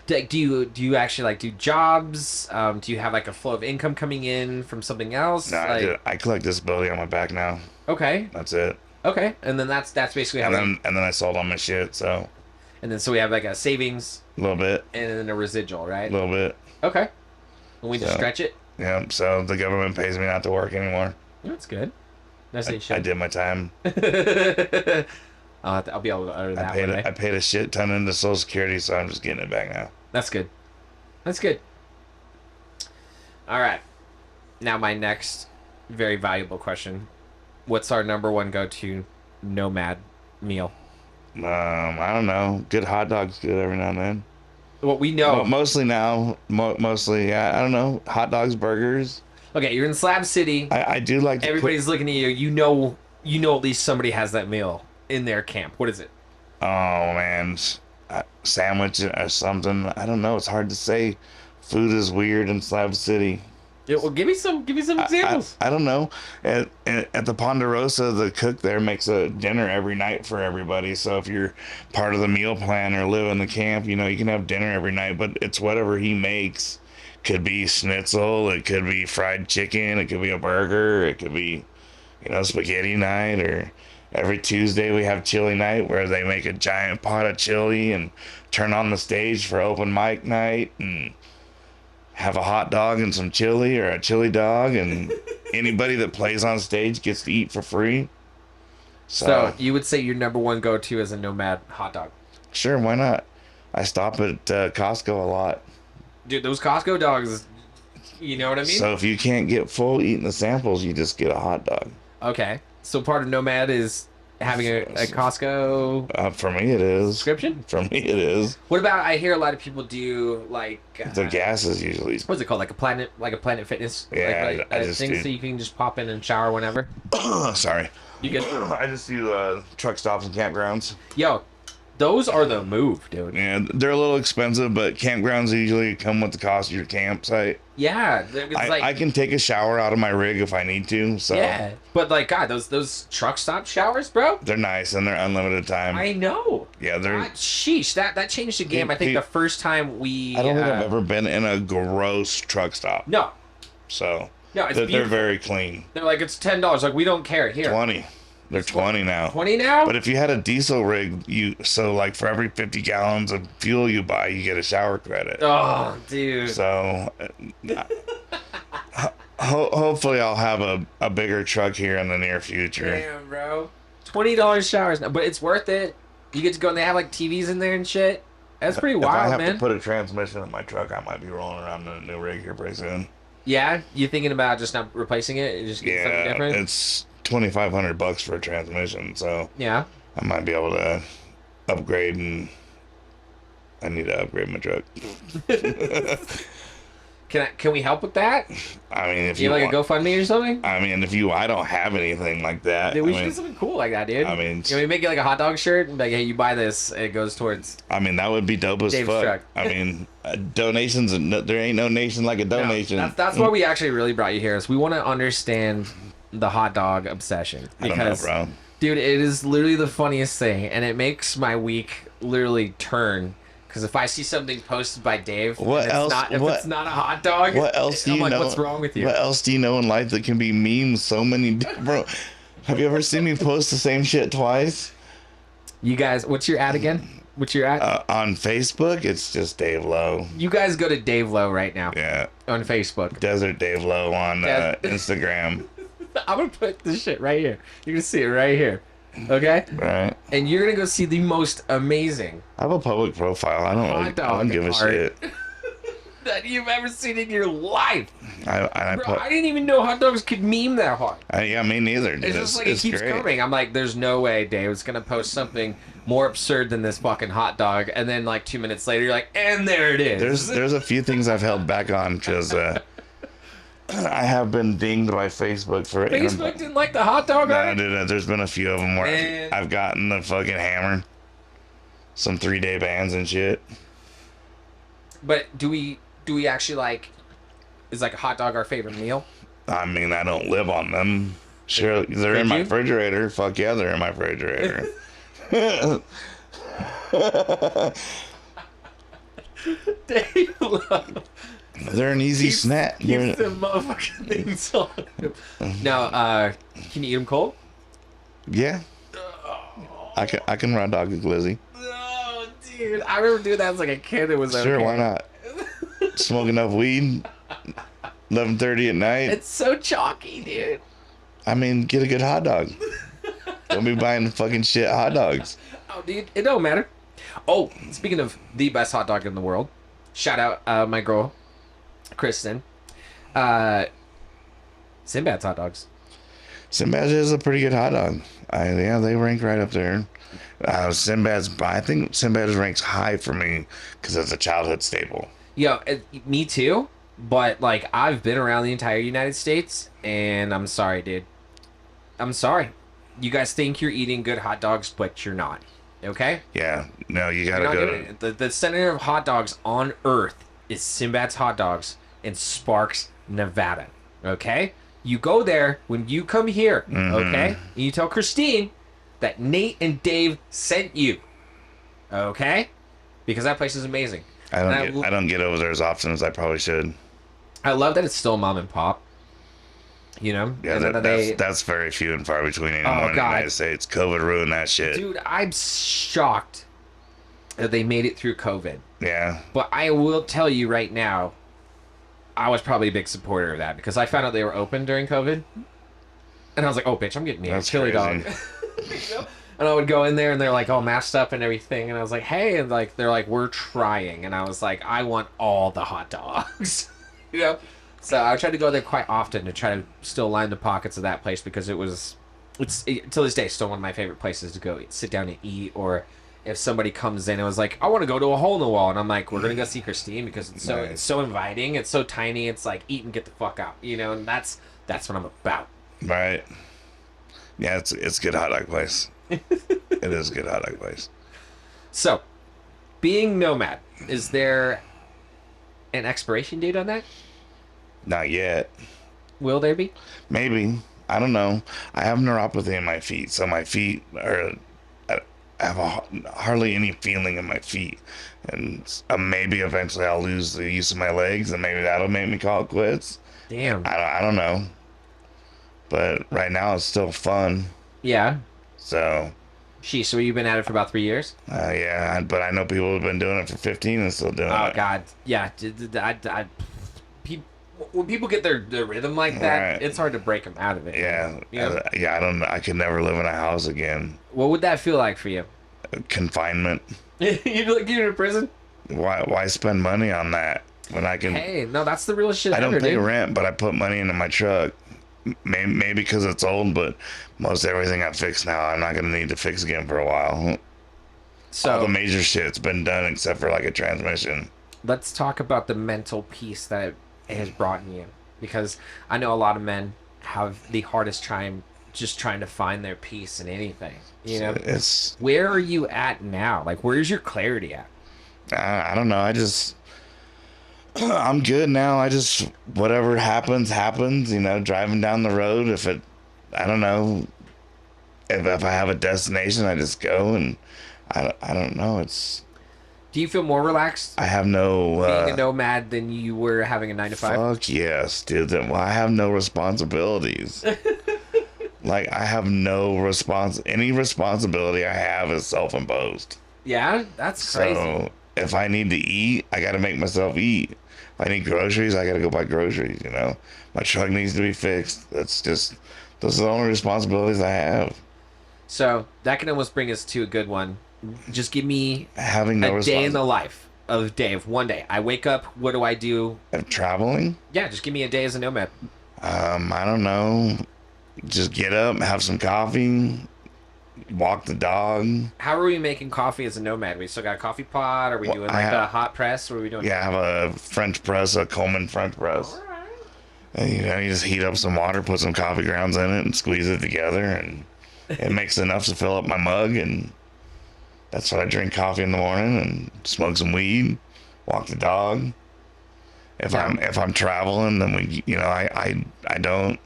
Do you actually like do jobs? Do you have like a flow of income coming in from something else? No, Like, I collect disability on my back now. okay, That's it. okay, and then that's basically how. And then I sold all my shit, so And then so we have like a savings a little bit, and then a residual, right? a little bit. Okay. And we just So- stretch it. Yeah. So the government pays me not to work anymore. That's good. That's I did my time. I'll be able to utter that one. I paid a shit ton into Social Security, so I'm just getting it back now. That's good. That's good. All right. Now my next very valuable question. What's our number one go-to Nomad meal? I don't know. Good hot dogs, good every now and then. What we know. Mostly now. Mostly, I don't know. Hot dogs, burgers. Okay, you're in Slab City. I do like to Everybody's looking at you. You know at least somebody has that meal in their camp. What is it? Oh man, sandwich or something. I don't know. It's hard to say. Food is weird in Slab City. Yeah, well, give me some examples. I don't know. At the Ponderosa, the cook there makes a dinner every night for everybody. So if you're part of the meal plan or live in the camp, you can have dinner every night. But it's whatever he makes. Could be schnitzel. It could be fried chicken. It could be a burger. It could be, spaghetti night. Or every Tuesday we have chili night where they make a giant pot of chili and turn on the stage for open mic night and have a hot dog and some chili or a chili dog, and anybody that plays on stage gets to eat for free. So you would say your number one go-to is a Nomad hot dog? Sure, why not? I stop at Costco a lot. Dude, those Costco dogs, you know what I mean? So if you can't get full eating the samples, you just get a hot dog. Okay. So part of Nomad is having a Costco For me, it is. subscription? For me, it is. What about, I hear a lot of people do like The gas is usually. what's it called? Like a Planet Fitness? Yeah, like I a just thing do. so you can just pop in and shower whenever. Sorry. You get I just do truck stops and campgrounds. Yo, those are the move, dude. Yeah, they're a little expensive, but campgrounds usually come with the cost of your campsite. Yeah, it's I can take a shower out of my rig if I need to. So yeah, but like God, those truck stop showers, bro. they're nice and they're unlimited time. I know. Yeah, they're. God, sheesh, that changed the game. I think the first time we. I don't think I've ever been in a gross truck stop. No, So no, it's they're beautiful. very clean. They're like it's $10. Like we don't care here. 20. They're 20 now. 20 now? But if you had a diesel rig, like for every 50 gallons of fuel you buy, you get a shower credit. Oh, dude. So hopefully I'll have a bigger truck here in the near future. Damn, bro. $20 showers now, but it's worth it. You get to go and they have like TVs in there and shit. That's pretty If I wild, have man. to put a transmission in my truck, I might be rolling around in a new rig here pretty soon. Yeah, you thinking about just not replacing it and just getting something Yeah, different? it's $2,500 for a transmission, so Yeah. I might be able to upgrade, and I need to upgrade my truck. Can we help with that? I mean, if You you have like want, a GoFundMe or something? I don't have anything like that. Dude, we I should mean, do something cool like that, dude. I mean, Can we make it like a hot dog shirt and be like, hey, you buy this, it goes towards that would be dope as Dave's fuck. truck. I mean, donations, there ain't no nation like a donation. No, that's why we actually really brought you here. Is we want to understand the hot dog obsession. I don't know, bro. Dude, it is literally the funniest thing, and it makes my week literally turn. Because if I see something posted by Dave, What and else? if it's not a hot dog, What else do I'm you like, know? what's wrong with you? What else do you know in life that can be memes so many bro? Have you ever seen me post the same shit twice? You guys, what's your ad again? What's your ad? On Facebook, it's just Dave Lowe. You guys go to Dave Lowe right now. Yeah. On Facebook. Desert Dave Lowe on Instagram. I'm gonna put this shit right here. You're gonna see it right here. Okay? Right. And you're gonna go see the most amazing I have a public profile. I don't give a shit. that you've ever seen in your life. I didn't even know hot dogs could meme that hard. yeah, me neither. Dude. It's just like it keeps great. coming. I'm like, there's no way Dave's gonna post something more absurd than this fucking hot dog, and then like 2 minutes later, you're like, and there it is. There's a few things I've held back on because I have been dinged by Facebook for Facebook didn't like the hot dog. No, dude, there's been a few of them where Man. I've gotten the fucking hammer, some 3-day bans and shit. But do we actually like? Is like a hot dog our favorite meal? I mean, I don't live on them. Sure, they're in my refrigerator. Fuck yeah, they're in my refrigerator. Dave Love. They're an easy snack. Keeps the motherfucking things on him. Now, can you eat them cold? Yeah. I can raw dog a glizzy. Oh, dude. I remember doing that as like a kid. It was Sure, okay. why not? Smoke enough weed. 11:30 at night. It's so chalky, dude. I mean, get a good hot dog. Don't be buying fucking shit hot dogs. Oh, dude, it don't matter. Oh, speaking of the best hot dog in the world, shout out my girl, Kristen. Sinbad's hot dogs. Sinbad is a pretty good hot dog. Yeah, they rank right up there. I think Sinbad ranks high for me because it's a childhood staple. Yo, me too. But like, I've been around the entire United States, and I'm sorry, dude. I'm sorry. You guys think you're eating good hot dogs, but you're not. Okay? Yeah. No, you gotta go to... The center of hot dogs on Earth is Sinbad's Hot Dogs in Sparks, Nevada. Okay? You go there when you come here. Okay? And you tell Christine that Nate and Dave sent you. Okay? Because that place is amazing. I don't get over there as often as I probably should. I love that it's still mom and pop. You know? Yeah, that's very few and far between anymore in the United States. COVID ruined that shit. Dude, I'm shocked that they made it through COVID. Yeah. But I will tell you right now, I was probably a big supporter of that because I found out they were open during COVID. And I was like, oh, bitch, I'm getting me a chili dog. You know? And I would go in there and they're like all masked up and everything. And I was like, hey, and like they're like, we're trying. And I was like, I want all the hot dogs. You know? So I tried to go there quite often to try to still line the pockets of that place because it's till this day still one of my favorite places to go sit down and eat. Or if somebody comes in and was like, I want to go to a hole in the wall, and I'm like, we're gonna go see Christine because it's so inviting, it's so tiny, it's like eat and get the fuck out, you know, and that's what I'm about. Right. Yeah, it's a good hot dog place. It is a good hot dog place. So, being Nomad, is there an expiration date on that? Not yet. Will there be? Maybe. I don't know. I have neuropathy in my feet, so my feet are... I have hardly any feeling in my feet. And maybe eventually I'll lose the use of my legs, and maybe that'll make me call it quits. Damn. I don't know. But right now it's still fun. Yeah. So... So you've been at it for about 3 years? Yeah, but I know people have been doing it for 15 and still doing it. Oh, God. Yeah. When people get their rhythm like that, Right. it's hard to break them out of it. Yeah. You know? Yeah, I don't know. I could never live in a house again. What would that feel like for you? Confinement. You'd like you in prison? Why spend money on that when I can... Hey, no, that's the real shit I don't ever, pay dude. rent, but I put money into my truck. Maybe because it's old, but most everything I fix now, I'm not going to need to fix again for a while. So all the major shit's been done except for like a transmission. let's talk about the mental peace that it has brought in you, because I know a lot of men have the hardest time just trying to find their peace in anything. You know, It's... where are you at now? Like, where's your clarity at? I don't know. I'm good now. Whatever happens, you know, driving down the road. I don't know, if I have a destination, I just go, and I don't know. Do you feel more relaxed I have no being a nomad than you were having a 9 to 5? fuck yes, dude. Well, I have no responsibilities. Like I have no any responsibility I have is self-imposed. Yeah, that's crazy. So if I need to eat, I got to make myself eat. If I need groceries, I got to go buy groceries. You know, my truck needs to be fixed. Those are the only responsibilities I have. So that can almost bring us to a good one. Just give me Having no a day in the life of Dave. One day, I wake up. What do I do? of traveling. Yeah, just give me a day as a nomad. I don't know. Just get up, have some coffee, walk the dog. How are we making coffee as a nomad? We still got a coffee pot? Are we doing like a hot press? What are we doing? Yeah, I have a French press, a Coleman French press. All right. And, you know, you just heat up some water, put some coffee grounds in it, and squeeze it together, and it makes enough to fill up my mug, and that's what I drink coffee in the morning, and smoke some weed, walk the dog. If I'm traveling, then I don't.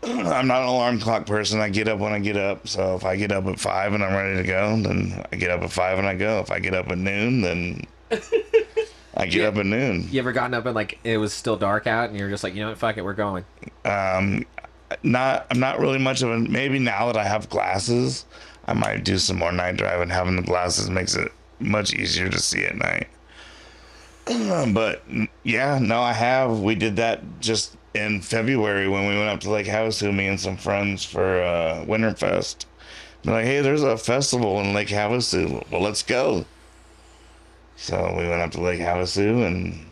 I'm not an alarm clock person. I get up when I get up. So if I get up at 5 and I'm ready to go, then I get up at 5 and I go. If I get up at noon, then I get up at noon. You ever gotten up and like it was still dark out and you're just like, you know what, fuck it, we're going. I'm not really much of a, maybe now that I have glasses, I might do some more night driving. Having the glasses makes it much easier to see at night. But yeah, no, I have. We did that just in February when we went up to Lake Havasu, me and some friends for Winterfest. They're like, hey, there's a festival in Lake Havasu. Well, let's go. So we went up to Lake Havasu and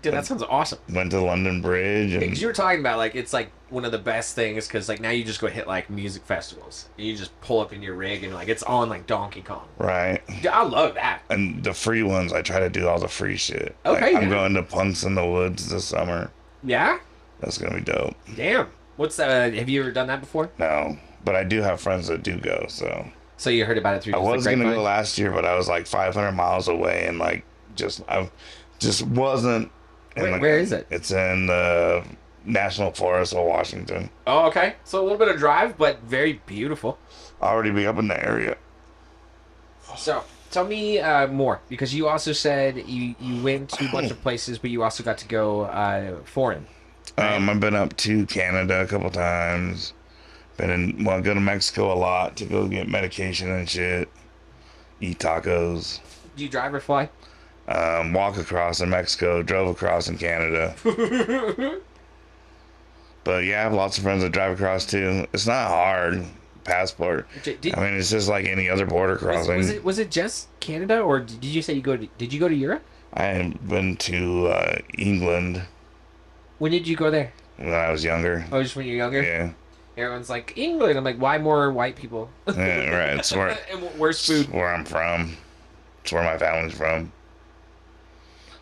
Dude, that sounds awesome. went to London Bridge. And Because you were talking about like it's like one of the best things because like now you just go hit like music festivals and you just pull up in your rig and like it's on like Donkey Kong. right. Dude, I love that. And the free ones, I try to do all the free shit. Okay, Like, I'm yeah. going to Punks in the Woods this summer. Yeah. That's gonna be dope. Damn. What's that? Have you ever done that before? No, but I do have friends that do go. So So you heard about it through I just was the gonna grapevine? go last year, but I was like 500 miles away, and like I just wasn't. Where is it? It's in the National Forest of Washington. Oh, okay. So a little bit of drive, but very beautiful. Already be up in the area. So tell me more because you also said you went to a bunch of places, but you also got to go foreign. I've been up to Canada a couple times. I go to Mexico a lot to go get medication and shit. Eat tacos. Do you drive or fly? Walk across in Mexico. Drove across in Canada. But yeah, I have lots of friends that drive across too. It's not hard. Passport. I mean, it's just like any other border crossing. Was it just Canada, or did you say did you go to Europe? I have been to England When did you go there? when I was younger. Oh, just when you're younger? Yeah. Everyone's like, England. I'm like, why more white people? Yeah, right. It's where, And worse food. it's where I'm from. It's where my family's from.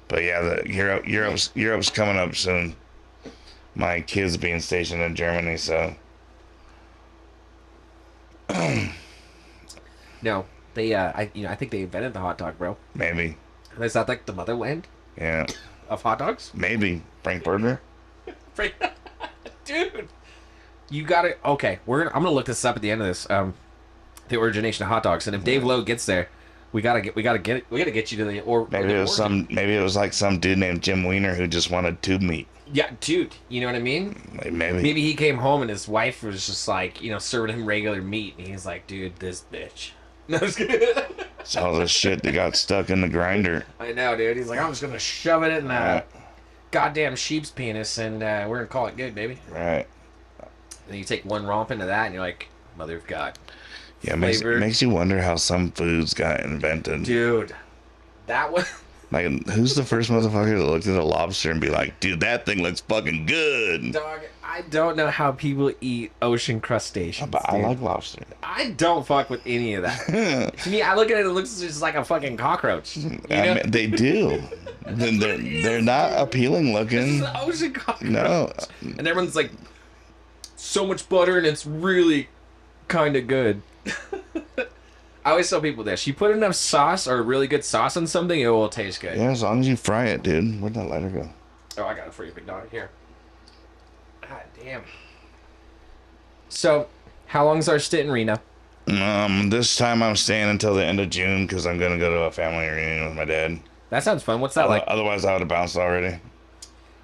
But yeah, Europe's coming up soon. My kid's being stationed in Germany, so No, they I think they invented the hot dog, bro. maybe. Is that like the motherland Yeah, of hot dogs? maybe. Frankfurter. Dude, you got it. Okay, I'm gonna look this up at the end of this. The origination of hot dogs, and if Dave Lowe gets there, we gotta get you to the or Maybe the maybe it was like some dude named Jim Weiner who just wanted tube meat. Yeah, dude, you know what I mean? Like, maybe. Maybe he came home and his wife was just like, serving him regular meat, and he's like, dude, this bitch. No, I'm just kidding. It's all this shit that got stuck in the grinder. I know, dude. He's like, I'm just gonna shove it in that goddamn sheep's penis, and we're gonna call it good, baby. Right. And you take one romp into that, and you're like, mother of God. Yeah, it makes you wonder how some foods got invented. Dude, that one. Like, who's the first motherfucker that looked at a lobster and be like, dude, that thing looks fucking good? Dog, I don't know how people eat ocean crustaceans. But dude. I like lobster. I don't fuck with any of that. To me, I look at it, it looks just like a fucking cockroach. You know? I mean, they do. They're not appealing This is looking. an ocean cockroach. No. And everyone's like, so much butter and it's really kind of good. I always tell people this. You put enough sauce or really good sauce on something, it will taste good. Yeah, as long as you fry it, dude. Where'd that lighter go? Oh, I got it for you, big dog. Here. God damn. So, how long's our stint in Reno? This time I'm staying until the end of June because I'm gonna go to a family reunion with my dad. That sounds fun. What's that like? Otherwise, I would have bounced already.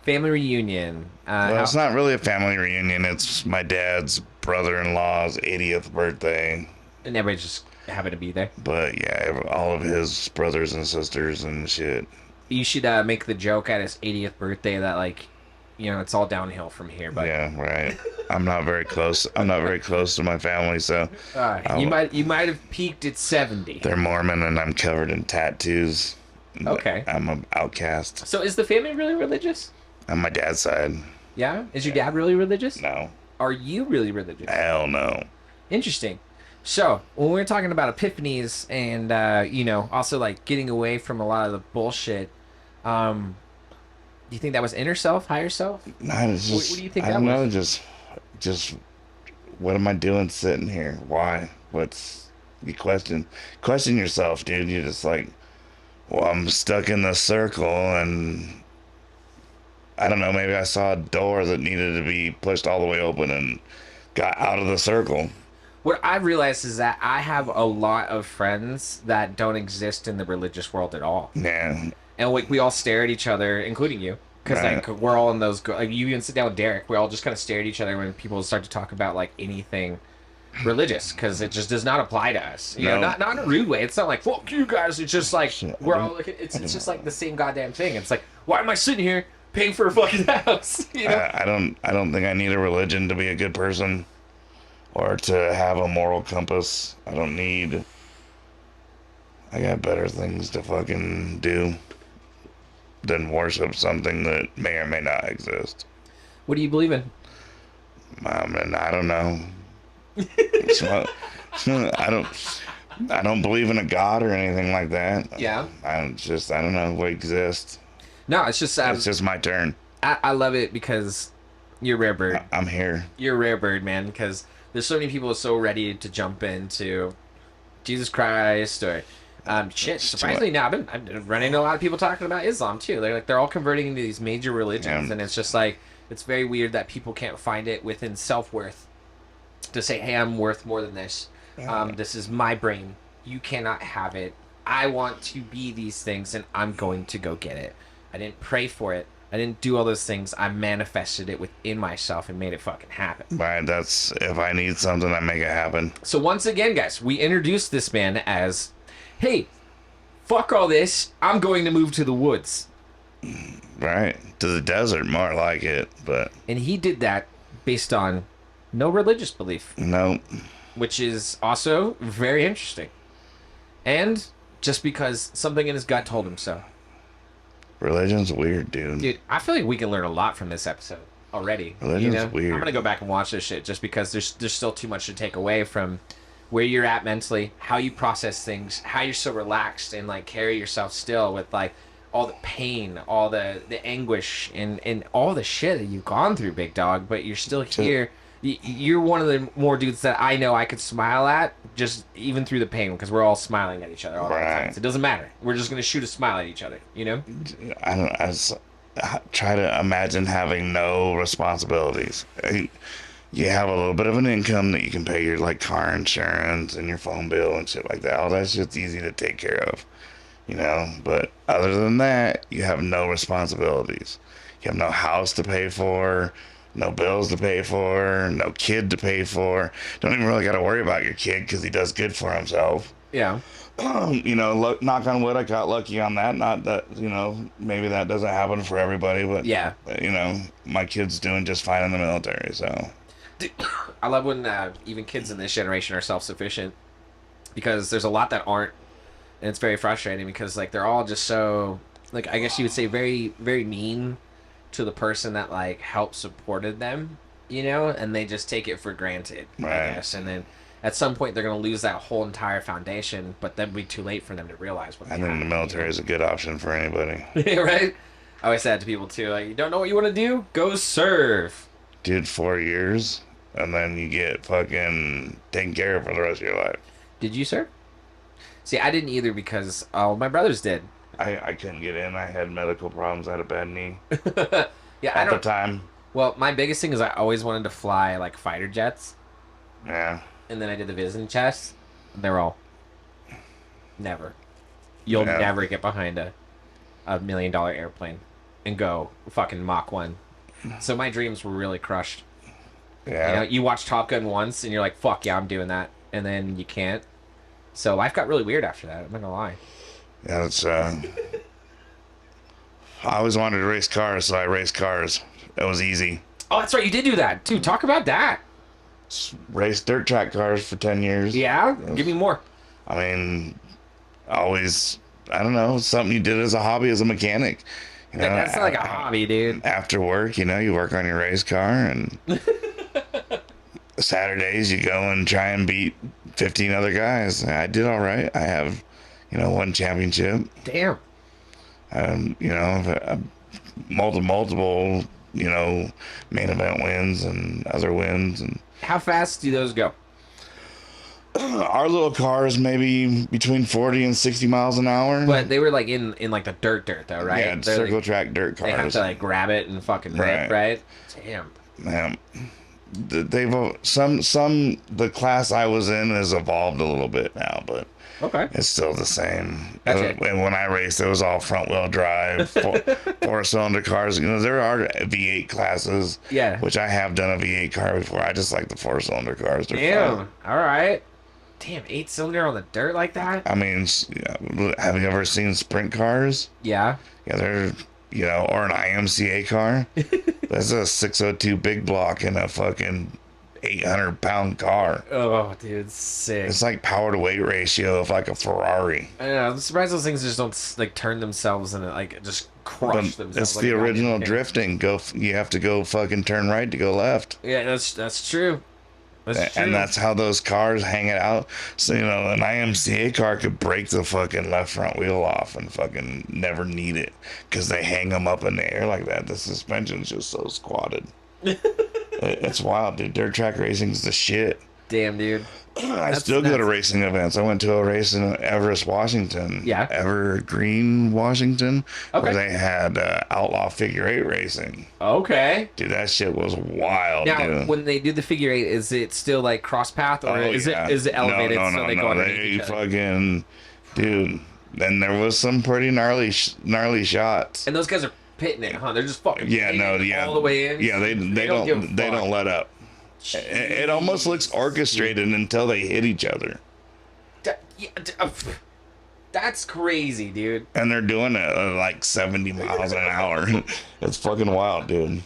Family reunion. Well, it's not really a family reunion. It's my dad's brother-in-law's 80th birthday. And everybody just happened to be there. But yeah, all of his brothers and sisters and shit. You should make the joke at his 80th birthday that like, it's all downhill from here. But yeah, right. I'm not very close. I'm not very close to my family, so you might have peaked at 70. They're Mormon, and I'm covered in tattoos. Okay. I'm an outcast. So is the family really religious? On my dad's side. Yeah? Is your dad really religious? No. Are you really religious? Hell no. Interesting. So, when we're talking about epiphanies and, also, like, getting away from a lot of the bullshit, do you think that was inner self, higher self? No, it's just, what do you think I that don't know, was? just, what am I doing sitting here? Why? You question yourself, dude. You're just like, well, I'm stuck in this circle, and I don't know, maybe I saw a door that needed to be pushed all the way open and got out of the circle. What I've realized is that I have a lot of friends that don't exist in the religious world at all. Yeah. And we all stare at each other, including you. Because Right. like we're all in those, like you even sit down with Derek, we all just kind of stare at each other when people start to talk about like anything religious, because it just does not apply to us. You know, No. not in a rude way. It's not like, fuck you guys. It's just like, Shit, we're all looking, it's just like the same goddamn thing. It's like, why am I sitting here paying for a fucking house? You know? I don't think I need a religion to be a good person or to have a moral compass. I got better things to fucking do than worship something that may or may not exist. What do you believe in? And I don't know. So, I don't believe in a god or anything like that. Yeah. I don't know what exists. No, it's just My turn. I love it because you're a rare bird. I'm here. You're a rare bird, man, because there's so many people so ready to jump into Jesus Christ or surprisingly now I've been running into a lot of people talking about Islam too. They're all converting into these major religions, Yeah. and it's just like, it's very weird that people can't find it within self-worth to say, hey, I'm worth more than this. This is my brain. You cannot have it. I want to be these things, and I'm going to go get it. I didn't pray for it. I didn't do all those things. I manifested it within myself and made it fucking happen. Right, that's if I need something, I make it happen. So once again, guys, we introduced this man as, hey, fuck all this. I'm going to move to the woods. Right, to the desert, more like it, but And he did that based on no religious belief, no. which is also very interesting. And just because something in his gut told him so. Religion's weird, dude. Dude, I feel like we can learn a lot from this episode already. Religion's weird. I'm gonna go back and watch this shit just because there's still too much to take away from where you're at mentally, how you process things, how you're so relaxed and like carry yourself still with like all the pain, all the anguish and all the shit that you've gone through, big dog, but you're still here. You're one of the more dudes that I know I could smile at, just even through the pain, because we're all smiling at each other all the time. So it doesn't matter. We're just gonna shoot a smile at each other, you know? I try to imagine having no responsibilities. You have a little bit of an income that you can pay your like car insurance and your phone bill and shit like that. All that shit's easy to take care of, you know. But other than that, you have no responsibilities. You have no house to pay for, no bills to pay for, no kid to pay for. Don't even really got to worry about your kid because he does good for himself. Yeah. You know, knock on wood, I got lucky on that. Not that, you know, maybe that doesn't happen for everybody, but Yeah. you know, my kid's doing just fine in the military, so. Dude, I love when even kids in this generation are self-sufficient, because there's a lot that aren't, and it's very frustrating because like they're all just so, like, I guess you would say very, very mean to the person that like helped supported them, you know, and they just take it for granted, Right. I guess, and then at some point they're going to lose that whole entire foundation, but then be too late for them to realize what I think the military is a good option for anybody. Yeah, right? I always say that to people too, like, you don't know what you want to do? Go serve. Dude, 4 years, and then you get fucking taken care of for the rest of your life. Did you, sir? See, I didn't either because my brothers did. I couldn't get in. I had medical problems. I had a bad knee Yeah, at the time. Well, my biggest thing is I always wanted to fly like fighter jets. Yeah. and then I did the Vision test. They're all never. You'll never get behind a $1 million airplane and go fucking Mach 1. So my dreams were really crushed. Yeah. You know, you watch Top Gun once and you're like, fuck yeah, I'm doing that. And then you can't. So life got really weird after that. I'm not gonna lie. Yeah, it's I always wanted to race cars, so I raced cars. That was easy. Oh, that's right, you did do that. Dude, talk about that. Raced dirt track cars for 10 years. Yeah? Give me more. I mean, always, I don't know, something you did as a hobby as a mechanic. You know, That's not like a hobby, dude. After work, you know, you work on your race car, and Saturdays you go and try and beat 15 other guys. I did all right. I have, you know, one championship. Damn. You know, multiple, you know, main event wins and other wins. And How fast do those go? our little car is maybe between 40 and 60 miles an hour. But they were like in like the dirt though, right? Yeah, They're circle like, track dirt cars. they have to like grab it and fucking rip, right? Damn. They've the class I was in has evolved a little bit now, but Okay. it's still the same. Gotcha. And when I raced, it was all front wheel drive, four cylinder cars. You know, there are V8 classes, Yeah. which I have done a V8 car before. I just like the 4-cylinder cars. They're Damn. fun. All right. Damn, 8-cylinder on the dirt like that? I mean, have you ever seen sprint cars? Yeah. Yeah, they're, you know, or an IMCA car. That's a 602 big block in a fucking 800-pound car. Oh, dude, sick. It's like power to weight ratio of like a Ferrari. I don't know. I'm surprised those things just don't like turn themselves and like just crush But themselves. it's like the a original goddamn thing. drifting. You have to go fucking turn right to go left. Yeah, that's true. That's true. And that's how those cars hang it out. So, you know, an IMCA car could break the fucking left front wheel off and fucking never need it because they hang them up in the air like that. The suspension's just so squatted. It's wild, dude. Dirt track racing's the shit. Damn, dude. I still go to racing events. I went to a race in Everest, Washington. Yeah. Evergreen, Washington. Okay. Where they had outlaw figure 8 racing. Okay. Dude, that shit was wild, Now, dude. when they do the figure 8, is it still like cross path or is it elevated so they go underneath each other? Fucking, dude. Then there was some pretty gnarly shots. And those guys are pitting it, huh? They're just fucking all the way in. Yeah, they don't let up. It almost looks orchestrated until they hit each other. That's crazy, dude. And they're doing it at like 70 miles an hour. It's fucking wild, dude.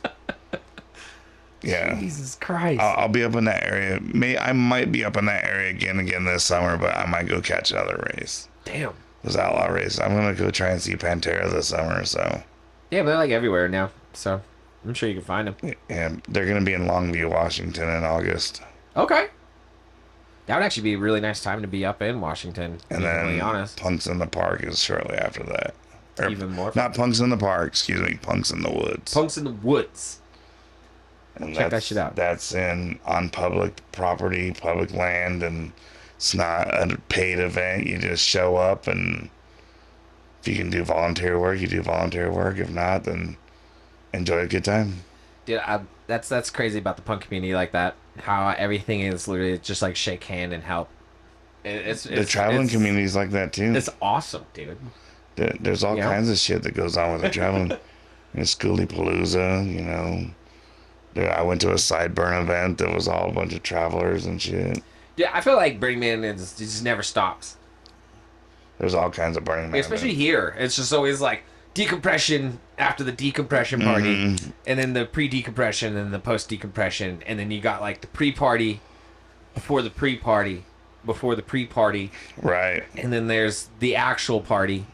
Yeah. Jesus Christ. I'll be up in that area. I might be up in that area again this summer, but I might go catch another race. Damn. Those outlaw races. I'm gonna go try and see Pantera this summer. So. Yeah, but they're like everywhere now. So I'm sure you can find them. And they're gonna be in Longview, Washington, in August. Okay. That would actually be a really nice time to be up in Washington. And to be then completely honest. Punks in the Park is shortly after that. Or, Even more fun. Not Punks in the Park, excuse me. Punks in the Woods. Punks in the Woods. And Check that shit out. That's on public property, public land, and it's not a paid event. You just show up, and if you can do volunteer work, you do volunteer work. If not, then enjoy a good time. Dude, that's crazy about the punk community like that. How everything is literally just like shake hand and help. The traveling community is like that too. It's awesome, dude. There's all kinds of shit that goes on with the traveling. Schoolie Palooza, you know. I went to a Sideburn event that was all a bunch of travelers and shit. Yeah, I feel like Burning Man it just never stops. There's all kinds of Burning Man Especially events. here. It's just always like decompression after the decompression party, and then the pre-decompression, and the post-decompression, and then you got like the pre-party, before the pre-party, before the pre-party. Right. And then there's the actual party,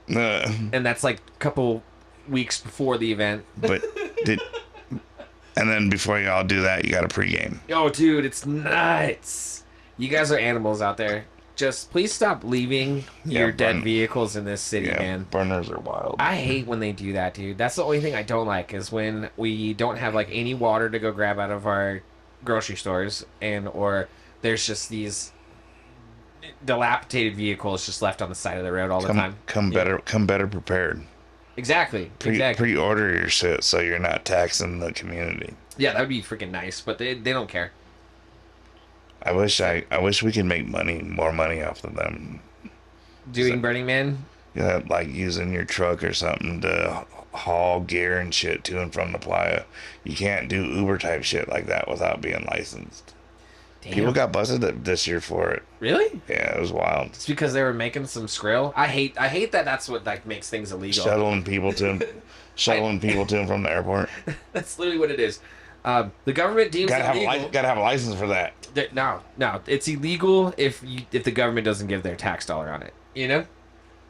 and that's like a couple weeks before the event. But and then before you all do that, you got a pregame. Oh, dude, it's nuts. You guys are animals out there. Just please stop leaving your dead vehicles in this city, man. Burners are wild. I hate when they do that, dude. That's the only thing I don't like is when we don't have like any water to go grab out of our grocery stores, or there's just these dilapidated vehicles just left on the side of the road all the time. Come better prepared. Exactly. Pre-order your shit so you're not taxing the community. Yeah, that would be freaking nice, but they don't care. I wish we could make more money off of them. Doing Burning Man. Yeah, like using your truck or something to haul gear and shit to and from the playa. You can't do Uber type shit like that without being licensed. Damn. People got busted this year for it. Really? Yeah, it was wild. It's because they were making some skrill. I hate that. That's what like makes things illegal. Shuttling people to and from the airport. That's literally what it is. The government deems it illegal. Gotta have a license for that. No, it's illegal if the government doesn't give their tax dollar on it. You know,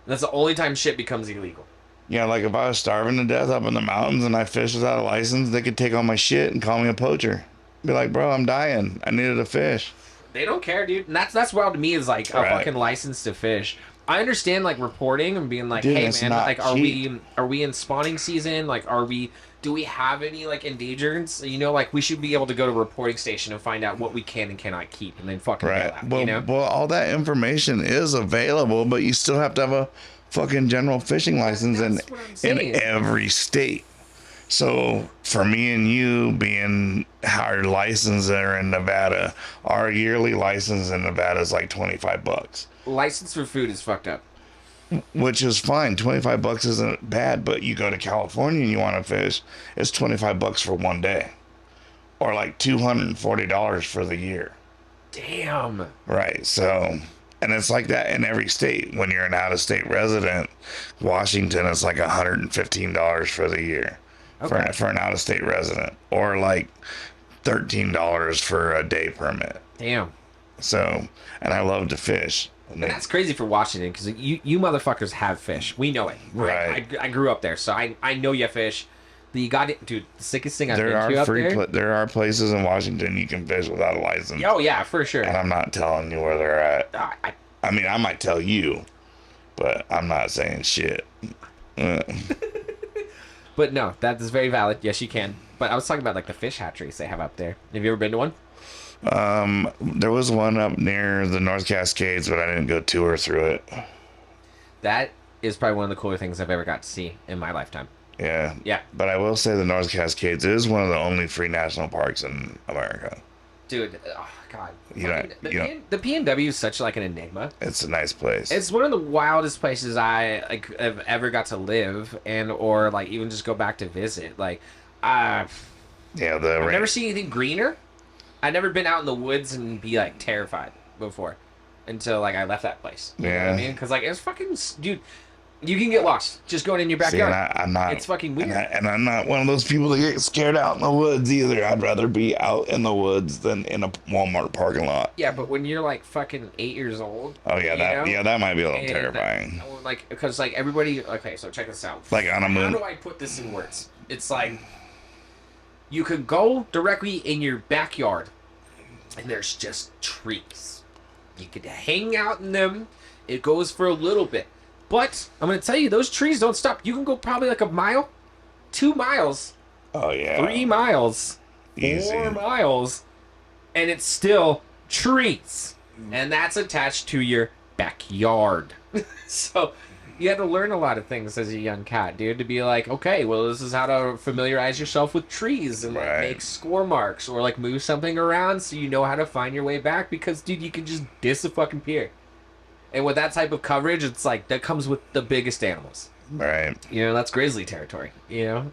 that's the only time shit becomes illegal. Yeah, like if I was starving to death up in the mountains and I fished without a license, they could take all my shit and call me a poacher. Be like, bro, I'm dying. I needed a fish. They don't care, dude. And that's wild to me is like a fucking license to fish. I understand like reporting and being like, dude, hey man, like are we in spawning season? Like do we have any like endangerments? You know, like we should be able to go to a reporting station and find out what we can and cannot keep and then fucking go out, well, you know? Well, all that information is available, but you still have to have a fucking general fishing license in every state. So for me and you being our license there in Nevada, our yearly license in Nevada is like $25. License for food is fucked up. Which is fine. $25 isn't bad, but you go to California and you want to fish, it's $25 for one day. Or like $240 for the year. Damn. Right. So, and it's like that in every state. When you're an out-of-state resident, Washington is like $115 for the year. Okay. For an out-of-state resident, or like $13 for a day permit. Damn. So, and I love to fish. And that's crazy for Washington because you motherfuckers have fish. We know it. Right. I grew up there, so I know you fish. You got it, dude. The sickest thing I've been to up there. There are places in Washington you can fish without a license. Oh yeah, for sure. And I'm not telling you where they're at. I mean, I might tell you, but I'm not saying shit. But no, that is very valid. Yes, you can. But I was talking about like the fish hatcheries they have up there. Have you ever been to one? There was one up near the North Cascades, but I didn't go to or through it. That is probably one of the cooler things I've ever got to see in my lifetime. Yeah. Yeah. But I will say the North Cascades is one of the only free national parks in America. Dude, oh god. The PNW is such like an enigma. It's a nice place. It's one of the wildest places I have ever got to live or like even just go back to visit. Like, I've never seen anything greener. I've never been out in the woods and be like terrified before until like I left that place. You know what I mean? Because like it's fucking, dude. You can get lost just going in your backyard. I'm not. It's fucking weird. And I'm not one of those people that get scared out in the woods either. I'd rather be out in the woods than in a Walmart parking lot. Yeah, but when you're like fucking 8 years old. Oh yeah, that might be a little terrifying. Like because like everybody. Okay, so check this out. Like on a moon. How do I put this in words? It's like you could go directly in your backyard, and there's just trees. You could hang out in them. It goes for a little bit. But I'm going to tell you, those trees don't stop. You can go probably like a mile, 2 miles. Oh, yeah. 3 miles. Easy. 4 miles. And it's still trees. And that's attached to your backyard. So you had to learn a lot of things as a young cat, dude, to be like, okay, well, this is how to familiarize yourself with trees and like, make score marks or like move something around so you know how to find your way back because, dude, you can just disappear. And with that type of coverage, it's like, that comes with the biggest animals. Right. You know, that's grizzly territory, you know?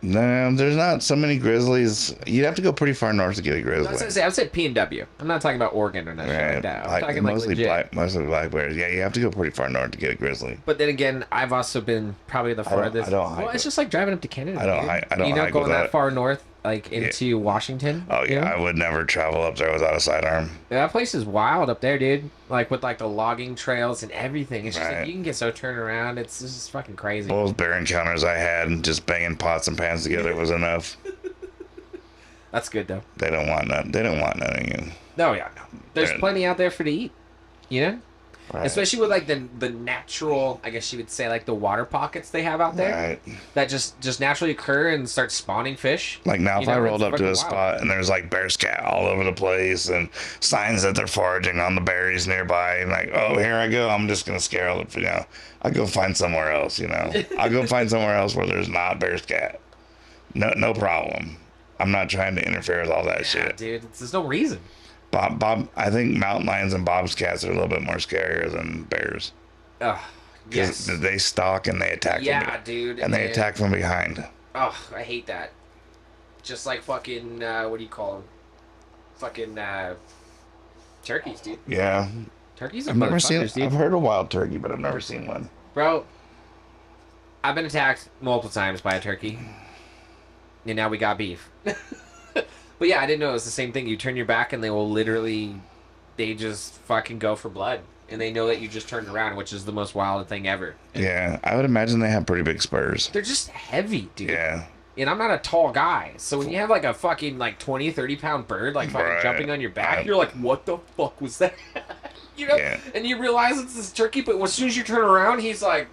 No, there's not so many grizzlies. You'd have to go pretty far north to get a grizzly. I said PNW. I'm not talking about Oregon or nothing like that. I'm talking mostly like mostly black bears. Yeah, you have to go pretty far north to get a grizzly. But then again, I've also been probably the farthest. Well, it's just like driving up to Canada. I don't. You know, going that far north, like into Washington. Oh yeah, I would never travel up there without a sidearm. Yeah, that place is wild up there, dude. Like with like the logging trails and everything. It's just like, you can get so turned around. It's just fucking crazy. All those bear encounters I had, and just banging pots and pans together was enough. That's good though. They don't want none. They don't want none of you. No, yeah, no. There's plenty out there for to eat. You know. Right. Especially with like the natural, I guess you would say, like the water pockets they have out there that just naturally occur and start spawning fish. Like now, if I rolled up to a spot and there's like bear scat all over the place and signs that they're foraging on the berries nearby, and like, oh, here I go, I'm just gonna scare all the, I'll go find somewhere else. I'll go find somewhere else where there's not bear scat. No problem. I'm not trying to interfere with all that shit, dude. There's no reason. I think mountain lions and bobcats are a little bit more scarier than bears. Ugh, yes. Because they stalk and they attack. Yeah, dude. And they attack from behind. Oh, I hate that. Just like fucking, what do you call them? Fucking, turkeys, dude. Yeah. Turkeys are I've never seen. dude. I've heard of wild turkey, but I've never seen one. Bro, I've been attacked multiple times by a turkey. And now we got beef. But yeah, I didn't know it was the same thing. You turn your back and they will literally, they just fucking go for blood. And they know that you just turned around, which is the most wild thing ever. Yeah, I would imagine they have pretty big spurs. They're just heavy, dude. Yeah. And I'm not a tall guy. So when you have like a fucking like 20, 30-pound bird like fucking jumping on your back, you're like, what the fuck was that? You know? Yeah. And you realize it's this turkey, but as soon as you turn around, he's like,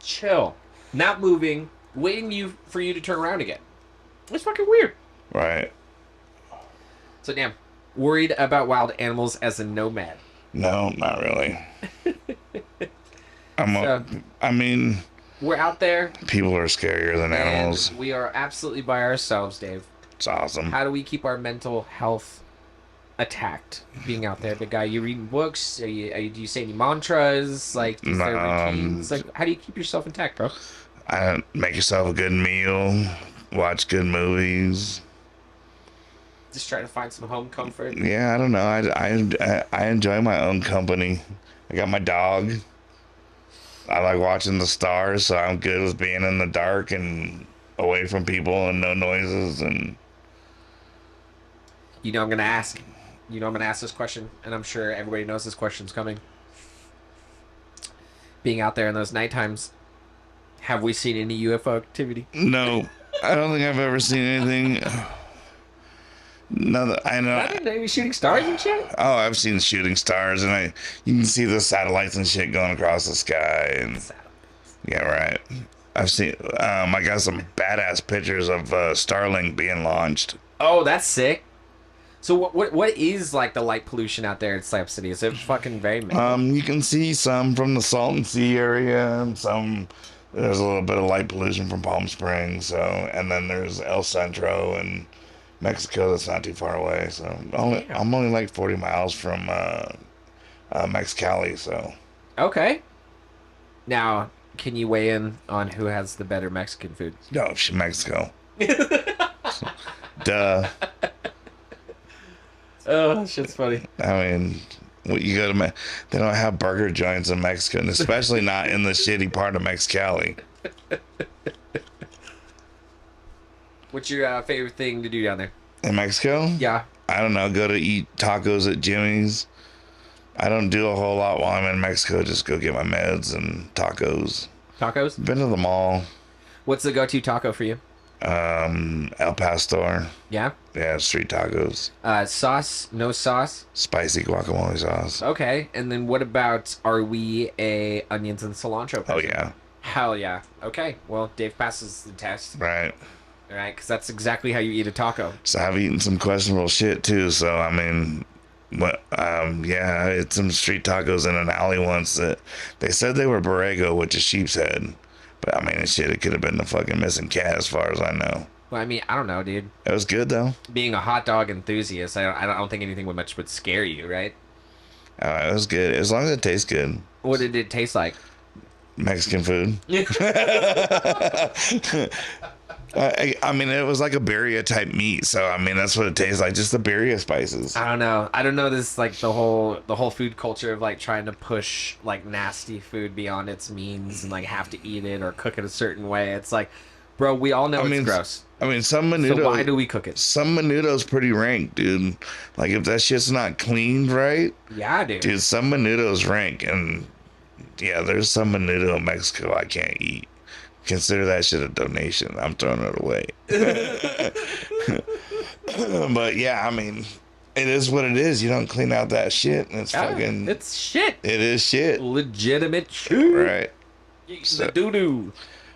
chill. Not moving, waiting for you to turn around again. It's fucking weird. Right. So damn, worried about wild animals as a nomad? No, not really. I mean, we're out there. People are scarier than animals. We are absolutely by ourselves, Dave. It's awesome. How do we keep our mental health attacked being out there? Big guy, you reading books? Do you say any mantras? Like, is there routines? Like, how do you keep yourself intact, bro? Make yourself a good meal. Watch good movies. Just try to find some home comfort. Yeah, I don't know. I enjoy my own company. I got my dog. I like watching the stars, so I'm good with being in the dark and away from people and no noises. And you know, I'm gonna ask. You know, I'm gonna ask this question, and I'm sure everybody knows this question's coming. Being out there in those night times, have we seen any UFO activity? No, I don't think I've ever seen anything. No, I know. Maybe shooting stars and shit. Oh, I've seen shooting stars, and you can see the satellites and shit going across the sky, and yeah, right. I've seen. I got some badass pictures of Starlink being launched. Oh, that's sick. So what is like the light pollution out there in Slab City? Is it fucking very minimal? You can see some from the Salton Sea area, and some. There's a little bit of light pollution from Palm Springs, and then there's El Centro and Mexico. That's not too far away. So I'm only like 40 miles from Mexicali. So okay. Now, can you weigh in on who has the better Mexican food? No, Mexico. Duh. Oh, shit's funny. I mean, you go to they don't have burger joints in Mexico, and especially not in the shitty part of Mexicali. What's your favorite thing to do down there? In Mexico? Yeah. I don't know. Go to eat tacos at Jimmy's. I don't do a whole lot while I'm in Mexico. Just go get my meds and tacos. Tacos? Been to the mall. What's the go-to taco for you? El Pastor. Yeah? Yeah, street tacos. Sauce? No sauce? Spicy guacamole sauce. Okay. And then what about, are we a onions and cilantro person? Oh, yeah. Hell yeah. Okay. Well, Dave passes the test. Right. All right, because that's exactly how you eat a taco. So I've eaten some questionable shit, too. So, I mean, yeah, I ate some street tacos in an alley once that they said they were Borrego, which is sheep's head. But, I mean, it could have been the fucking missing cat as far as I know. Well, I mean, I don't know, dude. It was good, though. Being a hot dog enthusiast, I don't think anything would scare you, right? It was good. As long as it tastes good. What did it taste like? Mexican food. I mean, it was like a birria type meat, so I mean that's what it tastes like, just the birria spices. I don't know this, like the whole food culture of like trying to push like nasty food beyond its means and like have to eat it or cook it a certain way. It's like, bro, we all know it's gross. I mean, some menudo. So why do we cook it? Some menudo's pretty rank, dude. Like if that shit's not cleaned right, yeah, dude. Dude, some menudo's rank, and yeah, there's some menudo in Mexico I can't eat. Consider that shit a donation. I'm throwing it away. But yeah, I mean, it is what it is. You don't clean out that shit, and it's fucking. It's shit. It is shit. Legitimate shit. Right. The doo doo.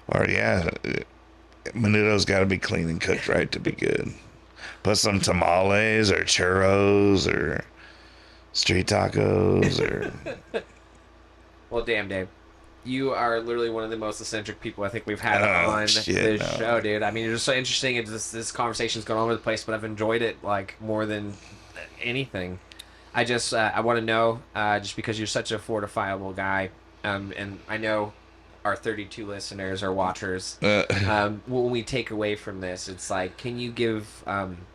Or yeah, menudo's got to be clean and cooked right to be good. Put some tamales or churros or street tacos or. Well, damn, Dave. You are literally one of the most eccentric people I think we've had on this show, dude. I mean, you're just so interesting. This conversation's gone all over the place, but I've enjoyed it like more than anything. I just I want to know just because you're such a fortifiable guy, and I know our 32 listeners or watchers. When we take away from this, it's like, can you give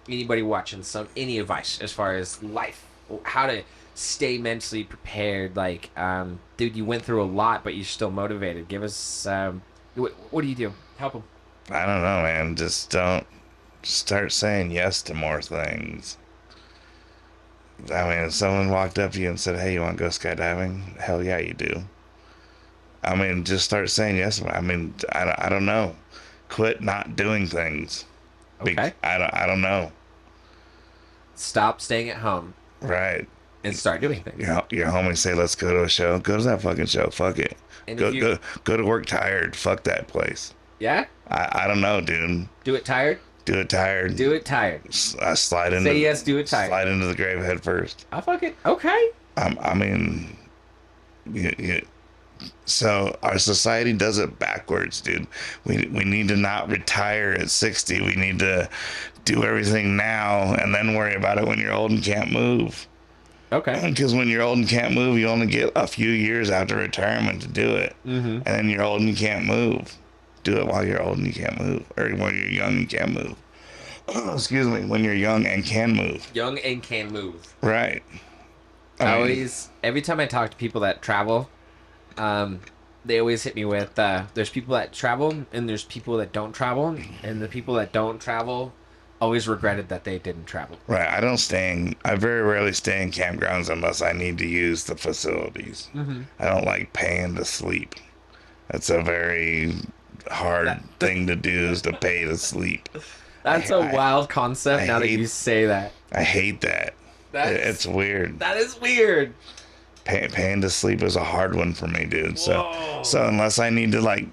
anybody watching any advice as far as life, how to stay mentally prepared? Like, dude, you went through a lot, but you're still motivated. Give us what do you do? Help them. I don't know, man. Just don't start saying yes to more things. I mean, if someone walked up to you and said, "Hey, you want to go skydiving?" Hell yeah, you do. I mean, just start saying yes. I mean, I don't know. Quit not doing things. Okay. I don't know. Stop staying at home Right. and start doing things. Your homies say, "Let's go to a show." Go to that fucking show. Fuck it. And Go to work tired. Fuck that place. Yeah? I don't know, dude. Do it tired? Do it tired. Do it tired. I slide into. Say yes, do it tired. Slide into the grave head first. I'll fuck it. Okay. I mean, so our society does it backwards, dude. We need to not retire at 60. We need to do everything now and then worry about it when you're old and can't move. Okay. Because when you're old and can't move, you only get a few years after retirement to do it. Mm-hmm. And then you're old and you can't move. Do it while you're old and you can't move. Or when you're young and you can't move. Excuse me. When you're young and can move. Young and can move. Right. Every time I talk to people that travel, they always hit me with, there's people that travel and there's people that don't travel. And the people that don't travel always regretted that they didn't travel. Right. I very rarely stay in campgrounds unless I need to use the facilities. Mm-hmm. I don't like paying to sleep. That's a very hard thing to do, is to pay to sleep. That's a wild concept now that you say that. I hate that. It's weird. That is weird. Paying to sleep is a hard one for me, dude. So unless I need to like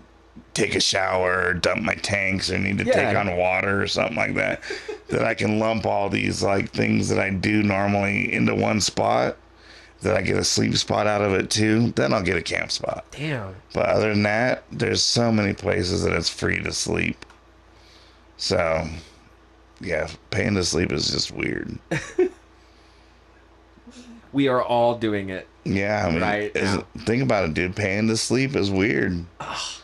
take a shower or dump my tanks or need to take on water or something like that, that I can lump all these like things that I do normally into one spot, that I get a sleep spot out of it too, then I'll get a camp spot. Damn. But other than that, there's so many places that it's free to sleep. So, yeah, paying to sleep is just weird. We are all doing it. Yeah, I mean, right think about it, dude. Paying to sleep is weird. Ugh.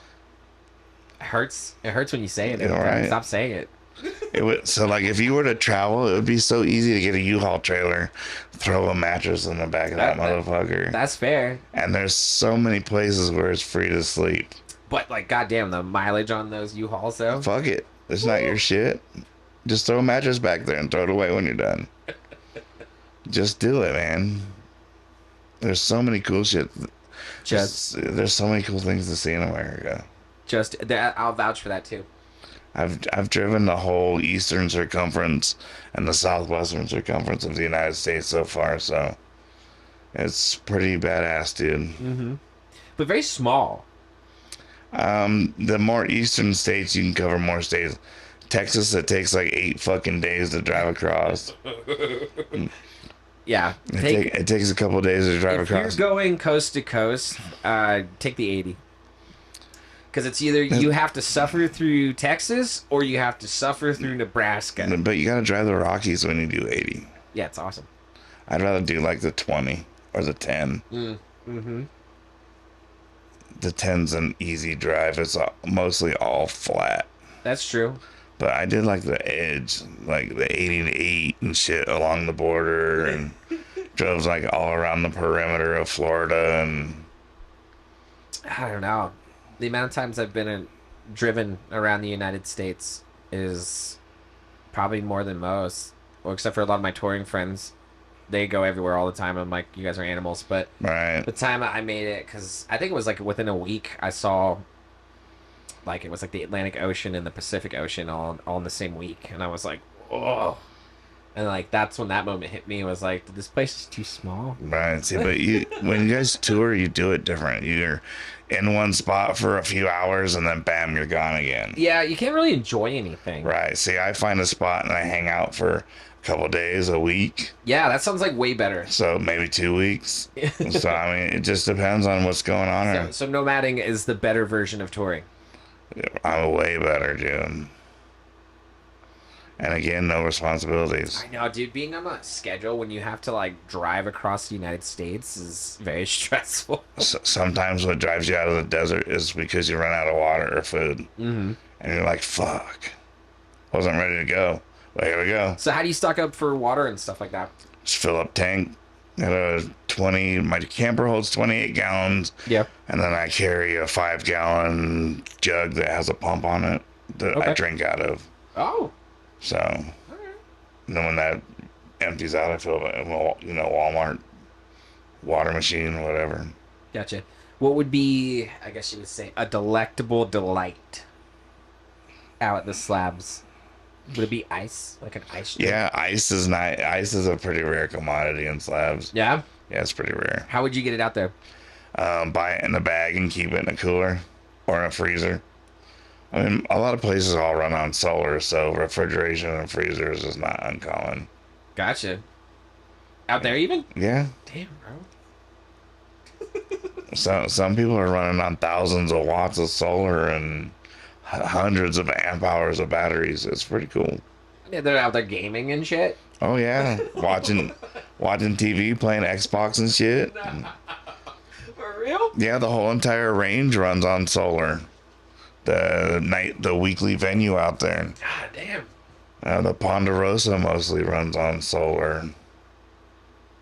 It hurts. It hurts when you say it. Right. Stop saying it. So, like, if you were to travel, it would be so easy to get a U-Haul trailer, throw a mattress in the back of that motherfucker. That's fair. And there's so many places where it's free to sleep. But, like, goddamn, the mileage on those U-Hauls, though. Fuck it. It's not your shit. Just throw a mattress back there and throw it away when you're done. Just do it, man. There's so many cool shit. There's so many cool things to see in America. I'll vouch for that, too. I've driven the whole eastern circumference and the southwestern circumference of the United States so far, so it's pretty badass, dude. Mm-hmm. But very small. The more eastern states, you can cover more states. Texas, it takes like 8 fucking days to drive across. Yeah. It takes a couple days to drive across. If you're going coast to coast, take the 80. Because it's either you have to suffer through Texas or you have to suffer through Nebraska. But you gotta drive the Rockies when you do 80. Yeah, it's awesome. I'd rather do like the 20 or the 10. Mm-hmm. The 10's an easy drive. It's mostly all flat. That's true. But I did like the edge, like the 88 and shit along the border, and drove like all around the perimeter of Florida. And I don't know. The amount of times I've driven around the United States is probably more than most. Well, except for a lot of my touring friends. They go everywhere all the time. I'm like, you guys are animals. But right. The time I made it, because I think it was like within a week, I saw, like, it was like the Atlantic Ocean and the Pacific Ocean all in the same week. And I was like, whoa. And like, that's when that moment hit me. It was like, this place is too small. Right. See, but when you guys tour, you do it different. You're in one spot for a few hours and then bam, you're gone again. Yeah, you can't really enjoy anything. Right. See, I find a spot and I hang out for a couple days, a week. Yeah, that sounds like way better. So maybe 2 weeks. So, I mean, it just depends on what's going on here. So nomading is the better version of touring. I'm way better, dude. And again, no responsibilities. I know, dude. Being on a schedule when you have to like drive across the United States is very stressful. Sometimes what drives you out of the desert is because you run out of water or food. Mm-hmm. And you're like, fuck. Wasn't ready to go. But here we go. So how do you stock up for water and stuff like that? Just fill up tank. Got a 20, my camper holds 28 gallons. Yeah. And then I carry a 5-gallon jug that has a pump on it that I drink out of. Oh. So, and then when that empties out, I fill it in, Walmart water machine or whatever. Gotcha. What would be, I guess you would say, a delectable delight out at the slabs? Would it be ice? Like an ice drink? Yeah, ice is not. Ice is a pretty rare commodity in slabs. Yeah? Yeah, it's pretty rare. How would you get it out there? Buy it in a bag and keep it in a cooler or in a freezer. I mean, a lot of places all run on solar, so refrigeration and freezers is not uncommon. Gotcha. Out there even? Yeah. Damn, bro. Some people are running on thousands of watts of solar and hundreds of amp hours of batteries. It's pretty cool. Yeah, they're out there gaming and shit. Oh yeah, watching TV, playing Xbox and shit. For real? Yeah, the whole entire range runs on solar. The weekly venue out there. God damn. The Ponderosa mostly runs on solar.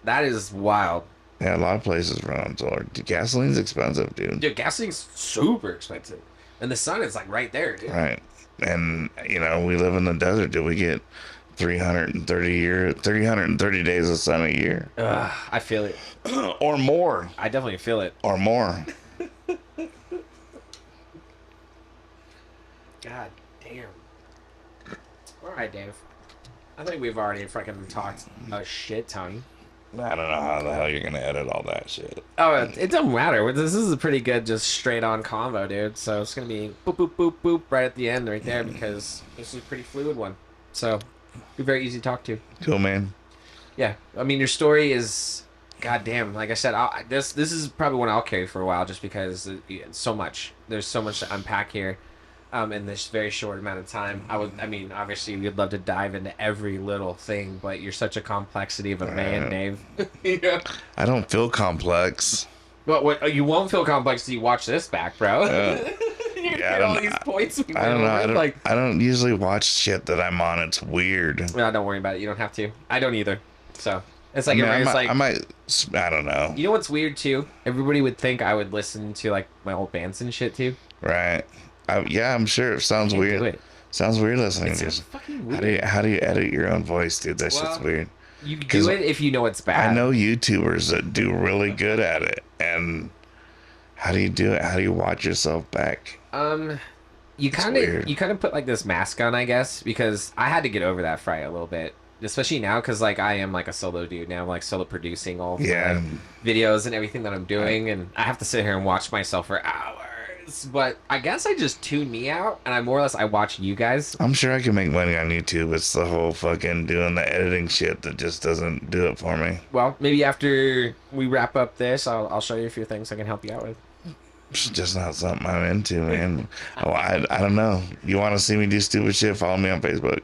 That is wild. Yeah, a lot of places run on solar. Gasoline's expensive, dude. Dude, gasoline's super expensive. And the sun is like right there, dude. Right. And, we live in the desert. Do we get 330 days of sun a year? I feel it. Or more. I definitely feel it. Or more. God damn. Alright, Dave. I think we've already fucking talked a shit ton. I don't know how the hell you're going to edit all that shit. Oh, it doesn't matter. This is a pretty good, just straight on convo, dude. So it's going to be boop, boop, boop, boop right at the end right there because this is a pretty fluid one. So, be very easy to talk to. Cool, man. Yeah. I mean, your story is, goddamn, like I said, this is probably one I'll carry for a while just because it's so much. There's so much to unpack here. In this very short amount of time. Obviously we'd love to dive into every little thing, but you're such a complexity of a man, Dave. Yeah. I don't feel complex. But what you won't feel complex till you watch this back, bro. You Yeah, get all these points. I don't know. I don't usually watch shit that I'm on. It's weird. No, don't worry about it. You don't have to. I don't either. So it's like I don't know. You know what's weird too? Everybody would think I would listen to like my old bands and shit too. Right. Yeah, I'm sure. It sounds weird. Do it. Sounds weird listening to It's this. fucking weird. How do you edit your own voice, dude? That shit's weird. You do it if you know it's bad. I know YouTubers that do really good at it. And how do you do it? How do you watch yourself back? You kind of put like this mask on, I guess, because I had to get over that fright a little bit, especially now because like I am like a solo dude now. I'm like solo producing all the videos and everything that I'm doing, and I have to sit here and watch myself for hours. But I guess I just tune me out, and I watch you guys. I'm sure I can make money on YouTube. It's the whole fucking doing the editing shit that just doesn't do it for me. Well, maybe after we wrap up this, I'll show you a few things I can help you out with. It's just not something I'm into, man. I don't know. You want to see me do stupid shit? Follow me on Facebook.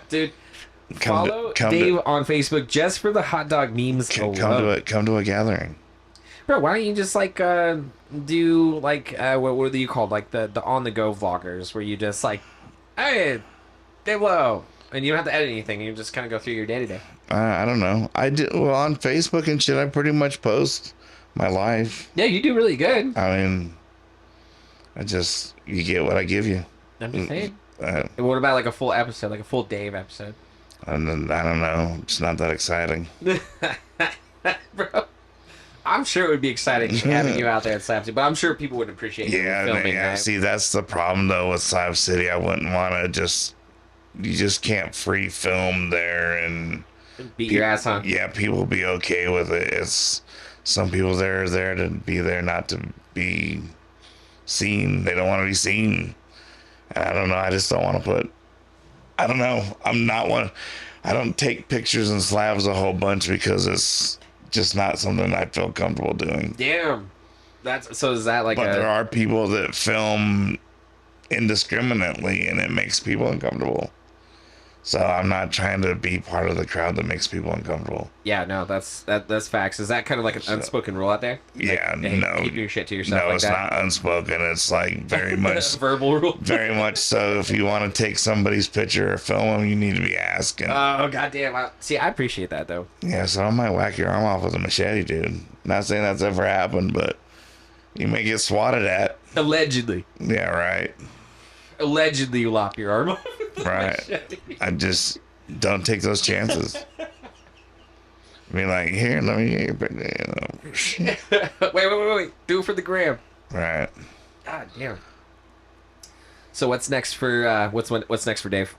Dude, follow Dave on Facebook just for the hot dog memes alone. Come to a gathering. Bro, why don't you just like do like what are you called, like the on the go vloggers where you just like, hey, Dave Lowe, and you don't have to edit anything. You just kind of go through your day to day. I don't know. I do well on Facebook and shit. I pretty much post my life. Yeah, you do really good. I mean, you get what I give you. I'm just saying. What about like a full episode, like a full Dave episode? And then, I don't know. It's not that exciting. Bro. I'm sure it would be exciting having you out there at Slab City, but I'm sure people would appreciate you filming that. See, that's the problem though with Slab City. I wouldn't want to you just can't free film there and beat your ass on. Yeah, people be okay with it. It's some people there are there to be there, not to be seen. They don't want to be seen. And I don't know. I just don't want to I don't know. I don't take pictures and slabs a whole bunch because it's just not something I feel comfortable doing. Damn. Is that like But there are people that film indiscriminately and it makes people uncomfortable. So I'm not trying to be part of the crowd that makes people uncomfortable. Yeah, no, that's facts. Is that kind of like an unspoken rule out there? Yeah, Like, hey, no, keep your shit to yourself no, like it's that. not unspoken. It's like very much, Verbal rule. very much so. If you want to take somebody's picture or film them, you need to be asking. Oh goddamn! See, I appreciate that though. Yeah, so I might whack your arm off with a machete, dude. Not saying that's ever happened, but you may get swatted at. Allegedly. Yeah, right. Allegedly, you lop your arm off. Right. I just don't take those chances. Be like, here, let me get your picture. Wait. Do it for the gram. Right. God damn. So what's next for what's next for Dave?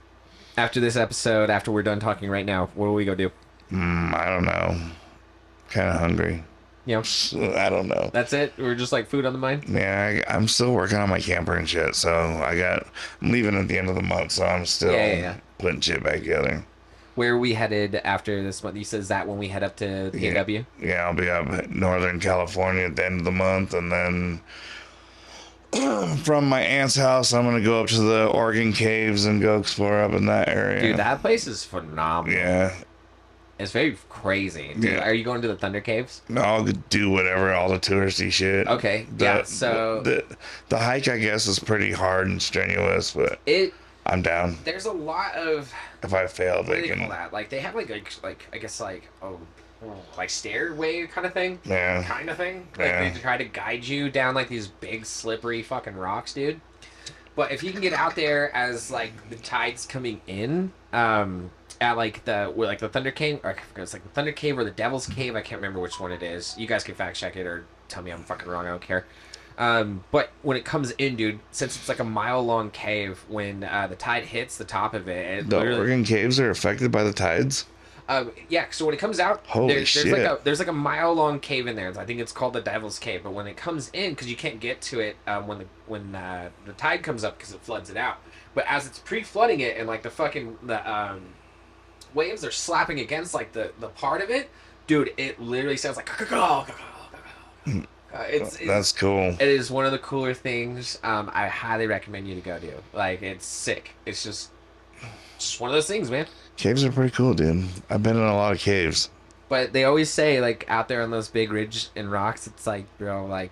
After this episode, after we're done talking right now, what will we go do? I don't know. Kind of hungry. You know, I don't know. that's it. We're just like food on the mind. Yeah, I'm still working on my camper and shit. So I'm leaving at the end of the month. So I'm still putting shit back together. Where are we headed after this month? You said, is that when we head up to PNW? Yeah, I'll be up in Northern California at the end of the month, and then from my aunt's house, I'm gonna go up to the Oregon Caves and go explore up in that area. Dude, that place is phenomenal. Yeah. It's very crazy. Dude, Yeah. are you going to the Thunder Caves? I'll do whatever, all the touristy shit. Okay, yeah, so... The hike, I guess, is pretty hard and strenuous, but I'm down. There's a lot of... If I fail, What do they they can... call that? Like, they have, I guess, like stairway kind of thing? Yeah. Kind of thing? Like, Yeah. they try to guide you down, like, these big, slippery fucking rocks, dude. But if you can get out there as, like, the tide's coming in, at, like, the Thunder Cave, or it's like the Thunder Cave or the Devil's Cave, I can't remember which one it is. You guys can fact check it or tell me I'm fucking wrong, I don't care. But when it comes in, dude, since it's like a mile-long cave, when the tide hits the top of it... The Oregon Caves are affected by the tides? Yeah, so when it comes out, Holy shit. there's like a mile-long cave in there. I think it's called the Devil's Cave. But when it comes in, because you can't get to it when the tide comes up because it floods it out. But as it's pre-flooding it and like the waves are slapping against like the part of it, dude, it literally sounds like... That's cool. It is one of the cooler things. I highly recommend you to go do. Like, it's sick. It's just one of those things, man. Caves are pretty cool, dude. I've been in a lot of caves. But they always say, like, out there on those big ridge and rocks, it's like, bro, like,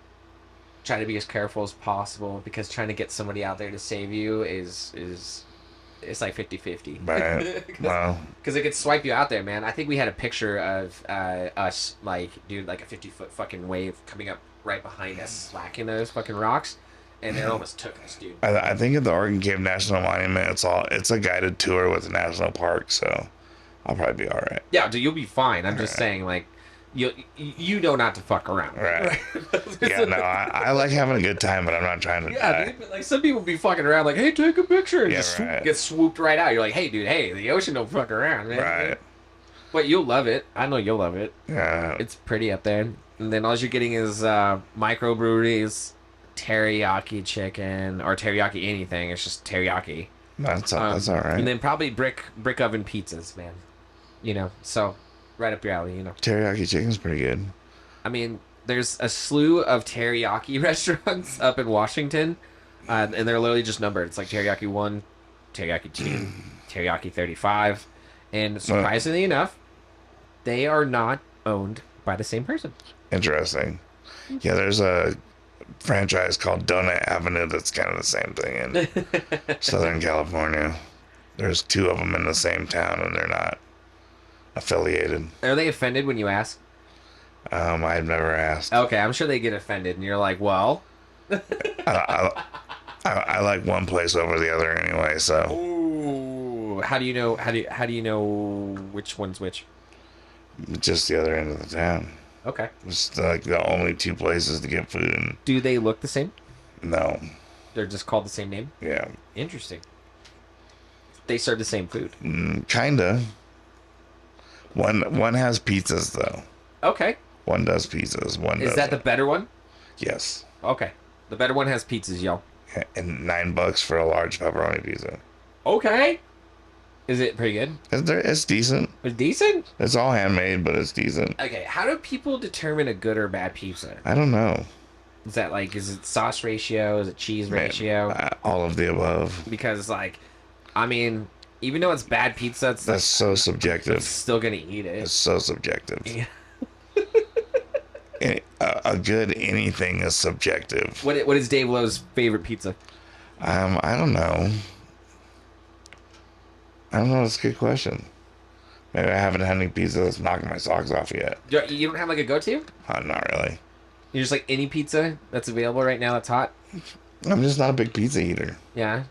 try to be as careful as possible, because trying to get somebody out there to save you is it's like 50-50. Right. Wow. Because it could swipe you out there, man. I think we had a picture of us, like, dude, like a 50-foot fucking wave coming up right behind us, slacking those fucking rocks, and it almost took us, dude. I think at the Oregon Cave National Monument, it's a guided tour with the national park, so I'll probably be all right. Yeah, dude, you'll be fine. I'm just saying, like, you know not to fuck around. Right. Yeah, no, I like having a good time, but I'm not trying to die. Dude, but like some people be fucking around, like, hey, take a picture, and Yeah, just right. get swooped right out. You're like, hey, dude, hey, the ocean don't fuck around, man. Right. But you'll love it. I know you'll love it. Yeah. It's pretty up there. And then all you're getting is microbreweries, teriyaki chicken, or teriyaki anything. It's just teriyaki. That's all right. And then probably brick oven pizzas, man. You know, so right up your alley, you know. Teriyaki chicken's pretty good. I mean, there's a slew of teriyaki restaurants up in Washington, and they're literally just numbered. It's like teriyaki 1, teriyaki 2, teriyaki 35, and surprisingly enough, they are not owned by the same person. Interesting. Yeah, there's a franchise called Donut Avenue that's kind of the same thing in Southern California. There's 2 of them in the same town, and they're not affiliated. Are they offended when you ask? I've never asked. Okay, I'm sure they get offended, and you're like, well... I like one place over the other anyway, so... Ooh, how do you know which one's which? Just the other end of the town. Okay. It's like the only 2 places to get food in. Do they look the same? No. They're just called the same name? Yeah. Interesting. They serve the same food. Kinda. One has pizzas though. Okay. One does pizzas. One Is that the better one? Yes. Okay. The better one has pizzas, y'all. And $9 for a large pepperoni pizza. Okay. Is it pretty good? It's decent. It's decent? It's all handmade, but it's decent. Okay, how do people determine a good or bad pizza? I don't know. Is that like, is it sauce ratio? Is it cheese ratio? All of the above. Because, like, I mean, Even though it's bad pizza, it's That's so I'm subjective. still gonna eat it. It's so subjective. Yeah. A good anything is subjective. What is Dave Lowe's favorite pizza? I don't know. I don't know. That's a good question. Maybe I haven't had any pizza that's knocking my socks off yet. You don't have like a go-to? Not really. You're just like any pizza that's available right now that's hot? I'm just not a big pizza eater. Yeah.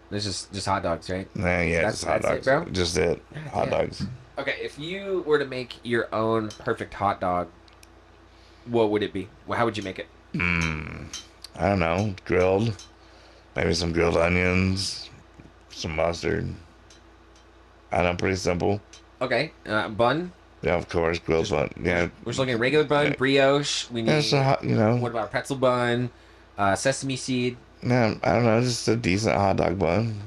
It's just hot dogs, right? Nah, yeah, That's- just hot that's dogs. it, bro? Just it. Hot damn. dogs. Okay, if you were to make your own perfect hot dog, what would it be? How would you make it? I don't know. Grilled. Maybe some grilled onions. Some mustard. I don't know. Pretty simple. Okay, bun. Yeah, of course. Grilled bun. Yeah. We're just looking at regular bun, brioche. We need. Yeah, it's a hot, What about a pretzel bun? Sesame seed. no, I don't know. Just a decent hot dog bun.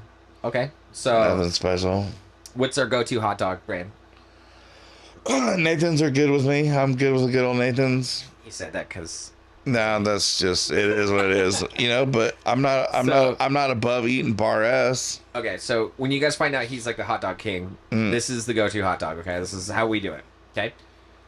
Okay, so Nothing special. what's our go-to hot dog brand? Nathan's are good with me. I'm good with a good old Nathan's. He said that because No, that's just it is what it is, But I'm not above eating bar S. okay. So when you guys find out he's like the hot dog king, this is the go-to hot dog. Okay, this is how we do it. Okay,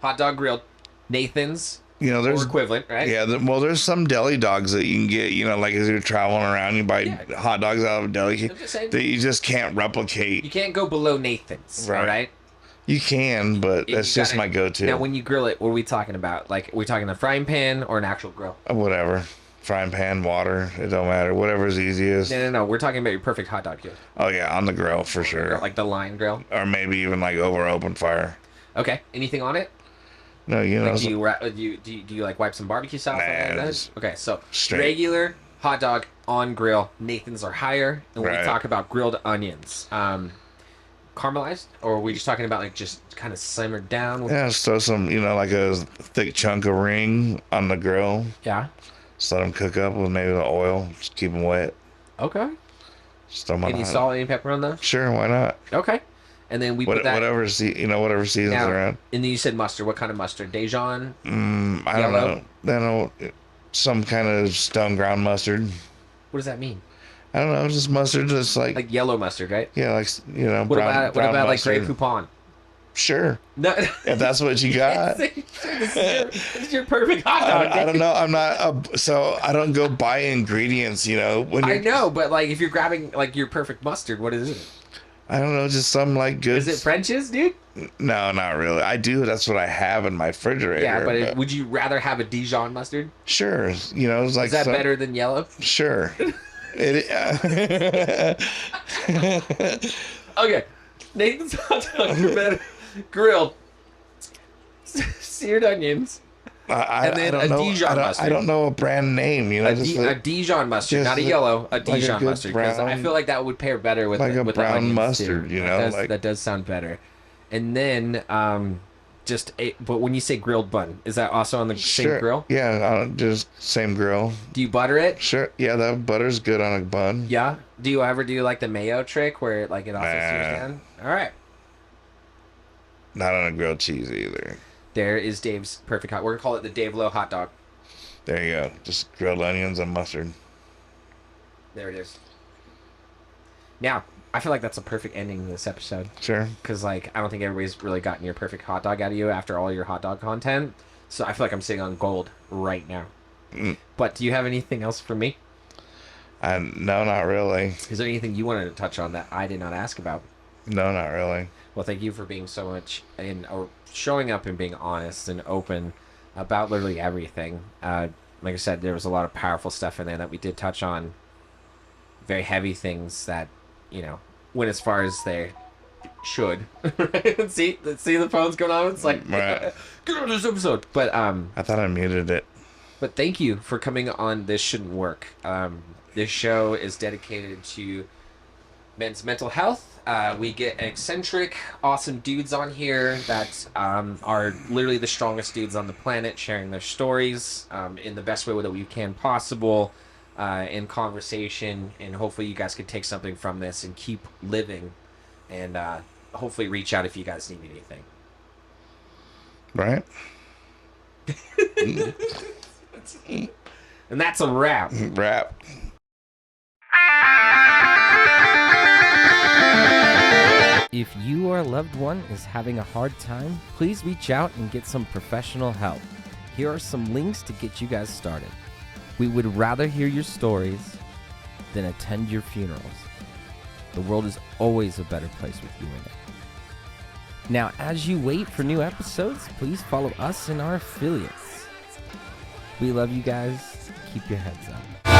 hot dog grilled, Nathan's There's or equivalent, right? yeah. There's some deli dogs that you can get. Like as you're traveling around, you buy hot dogs out of a deli I'm just saying, that you just can't you replicate. can't go below Nathan's, Right. all right? You can, but You that's just gotta- my go-to. Now, when you grill it, what are we talking about? Like, are we talking a frying pan or an actual grill? Whatever, frying pan, water, it don't matter. Whatever's easiest. No. We're talking about your perfect hot dog here. Oh yeah, on the grill for sure. Like the line grill. Or maybe even like over open fire. Okay. Anything on it? No, Like, do you like wipe some barbecue sauce on it? Nah, just Okay, so straight. regular hot dog on grill. Nathan's are higher, and we Right. talk about grilled onions. Caramelized, or are we just talking about like just kind of simmered down? Yeah, just throw some, like a thick chunk of ring on the grill. Yeah. Just let them cook up with maybe the oil. Just keep them wet. Okay. Just throw them on Any the hot- salt, any pepper on those? Sure, why not? Okay. And then we put that. Whatever seasons Now, around. and then you said mustard. What kind of mustard? Dijon? I don't Yellow? know. Some kind of stone ground mustard. What does that mean? I don't know. Just mustard. Just Like yellow mustard, right? yeah, like What brown, about brown like Grey mustard. Poupon? Sure, No. if that's what you got. this is your perfect hot dog. I don't know. I'm not. So I don't go buy ingredients. When I you're, know, but like if you're grabbing like your perfect mustard, what is it? I don't know. Just some like good. Is it French's, dude? No, not really. I do. That's what I have in my refrigerator. Yeah, but would you rather have a Dijon mustard? Sure. It's like Is that better than yellow? Sure. It. Okay, Nathan's hot dogs are better grilled, seared onions, and then I don't a know, Dijon mustard. I don't know a brand name. a Dijon mustard, just not a a- yellow, a like a Dijon good mustard. Because I brown- feel like that would pair better with like a with the brown onions, mustard, too. That does sound better. And then but when you say grilled bun, is that also on the same Sure. grill? Yeah, just same grill. Do you butter it? Sure. Yeah, that butter's good on a bun. Yeah. Do you ever do like the mayo trick where like it also sears down? All right. Not on a grilled cheese either. There is Dave's perfect hot. We're gonna call it the Dave Lowe hot dog. There you go. Just grilled onions and mustard. There it is. Now, I feel like that's a perfect ending to this episode Sure. because like I don't think everybody's really gotten your perfect hot dog out of you after all your hot dog content. So I feel like I'm sitting on gold right now. But do you have anything else for me? No, not really. Is there anything you wanted to touch on that I did not ask about? No, not really. Well, thank you for being so much or showing up and being honest and open about literally everything. Like I said, there was a lot of powerful stuff in there that we did touch on. Very heavy things that, went as far as they should. see the phone's going on. It's like Right. get on this episode. But I thought I muted it. But thank you for coming on This Shouldn't Work. This show is dedicated to men's mental health. We get eccentric, awesome dudes on here that are literally the strongest dudes on the planet, sharing their stories in the best way that we can possible in conversation. And hopefully you guys can take something from this and keep living. And hopefully reach out if you guys need anything. Right? And that's a wrap. Wrap. If you or a loved one is having a hard time, please reach out and get some professional help. Here are some links to get you guys started. We would rather hear your stories than attend your funerals. The world is always a better place with you in it. Now, as you wait for new episodes, please follow us and our affiliates. We love you guys. Keep your heads up.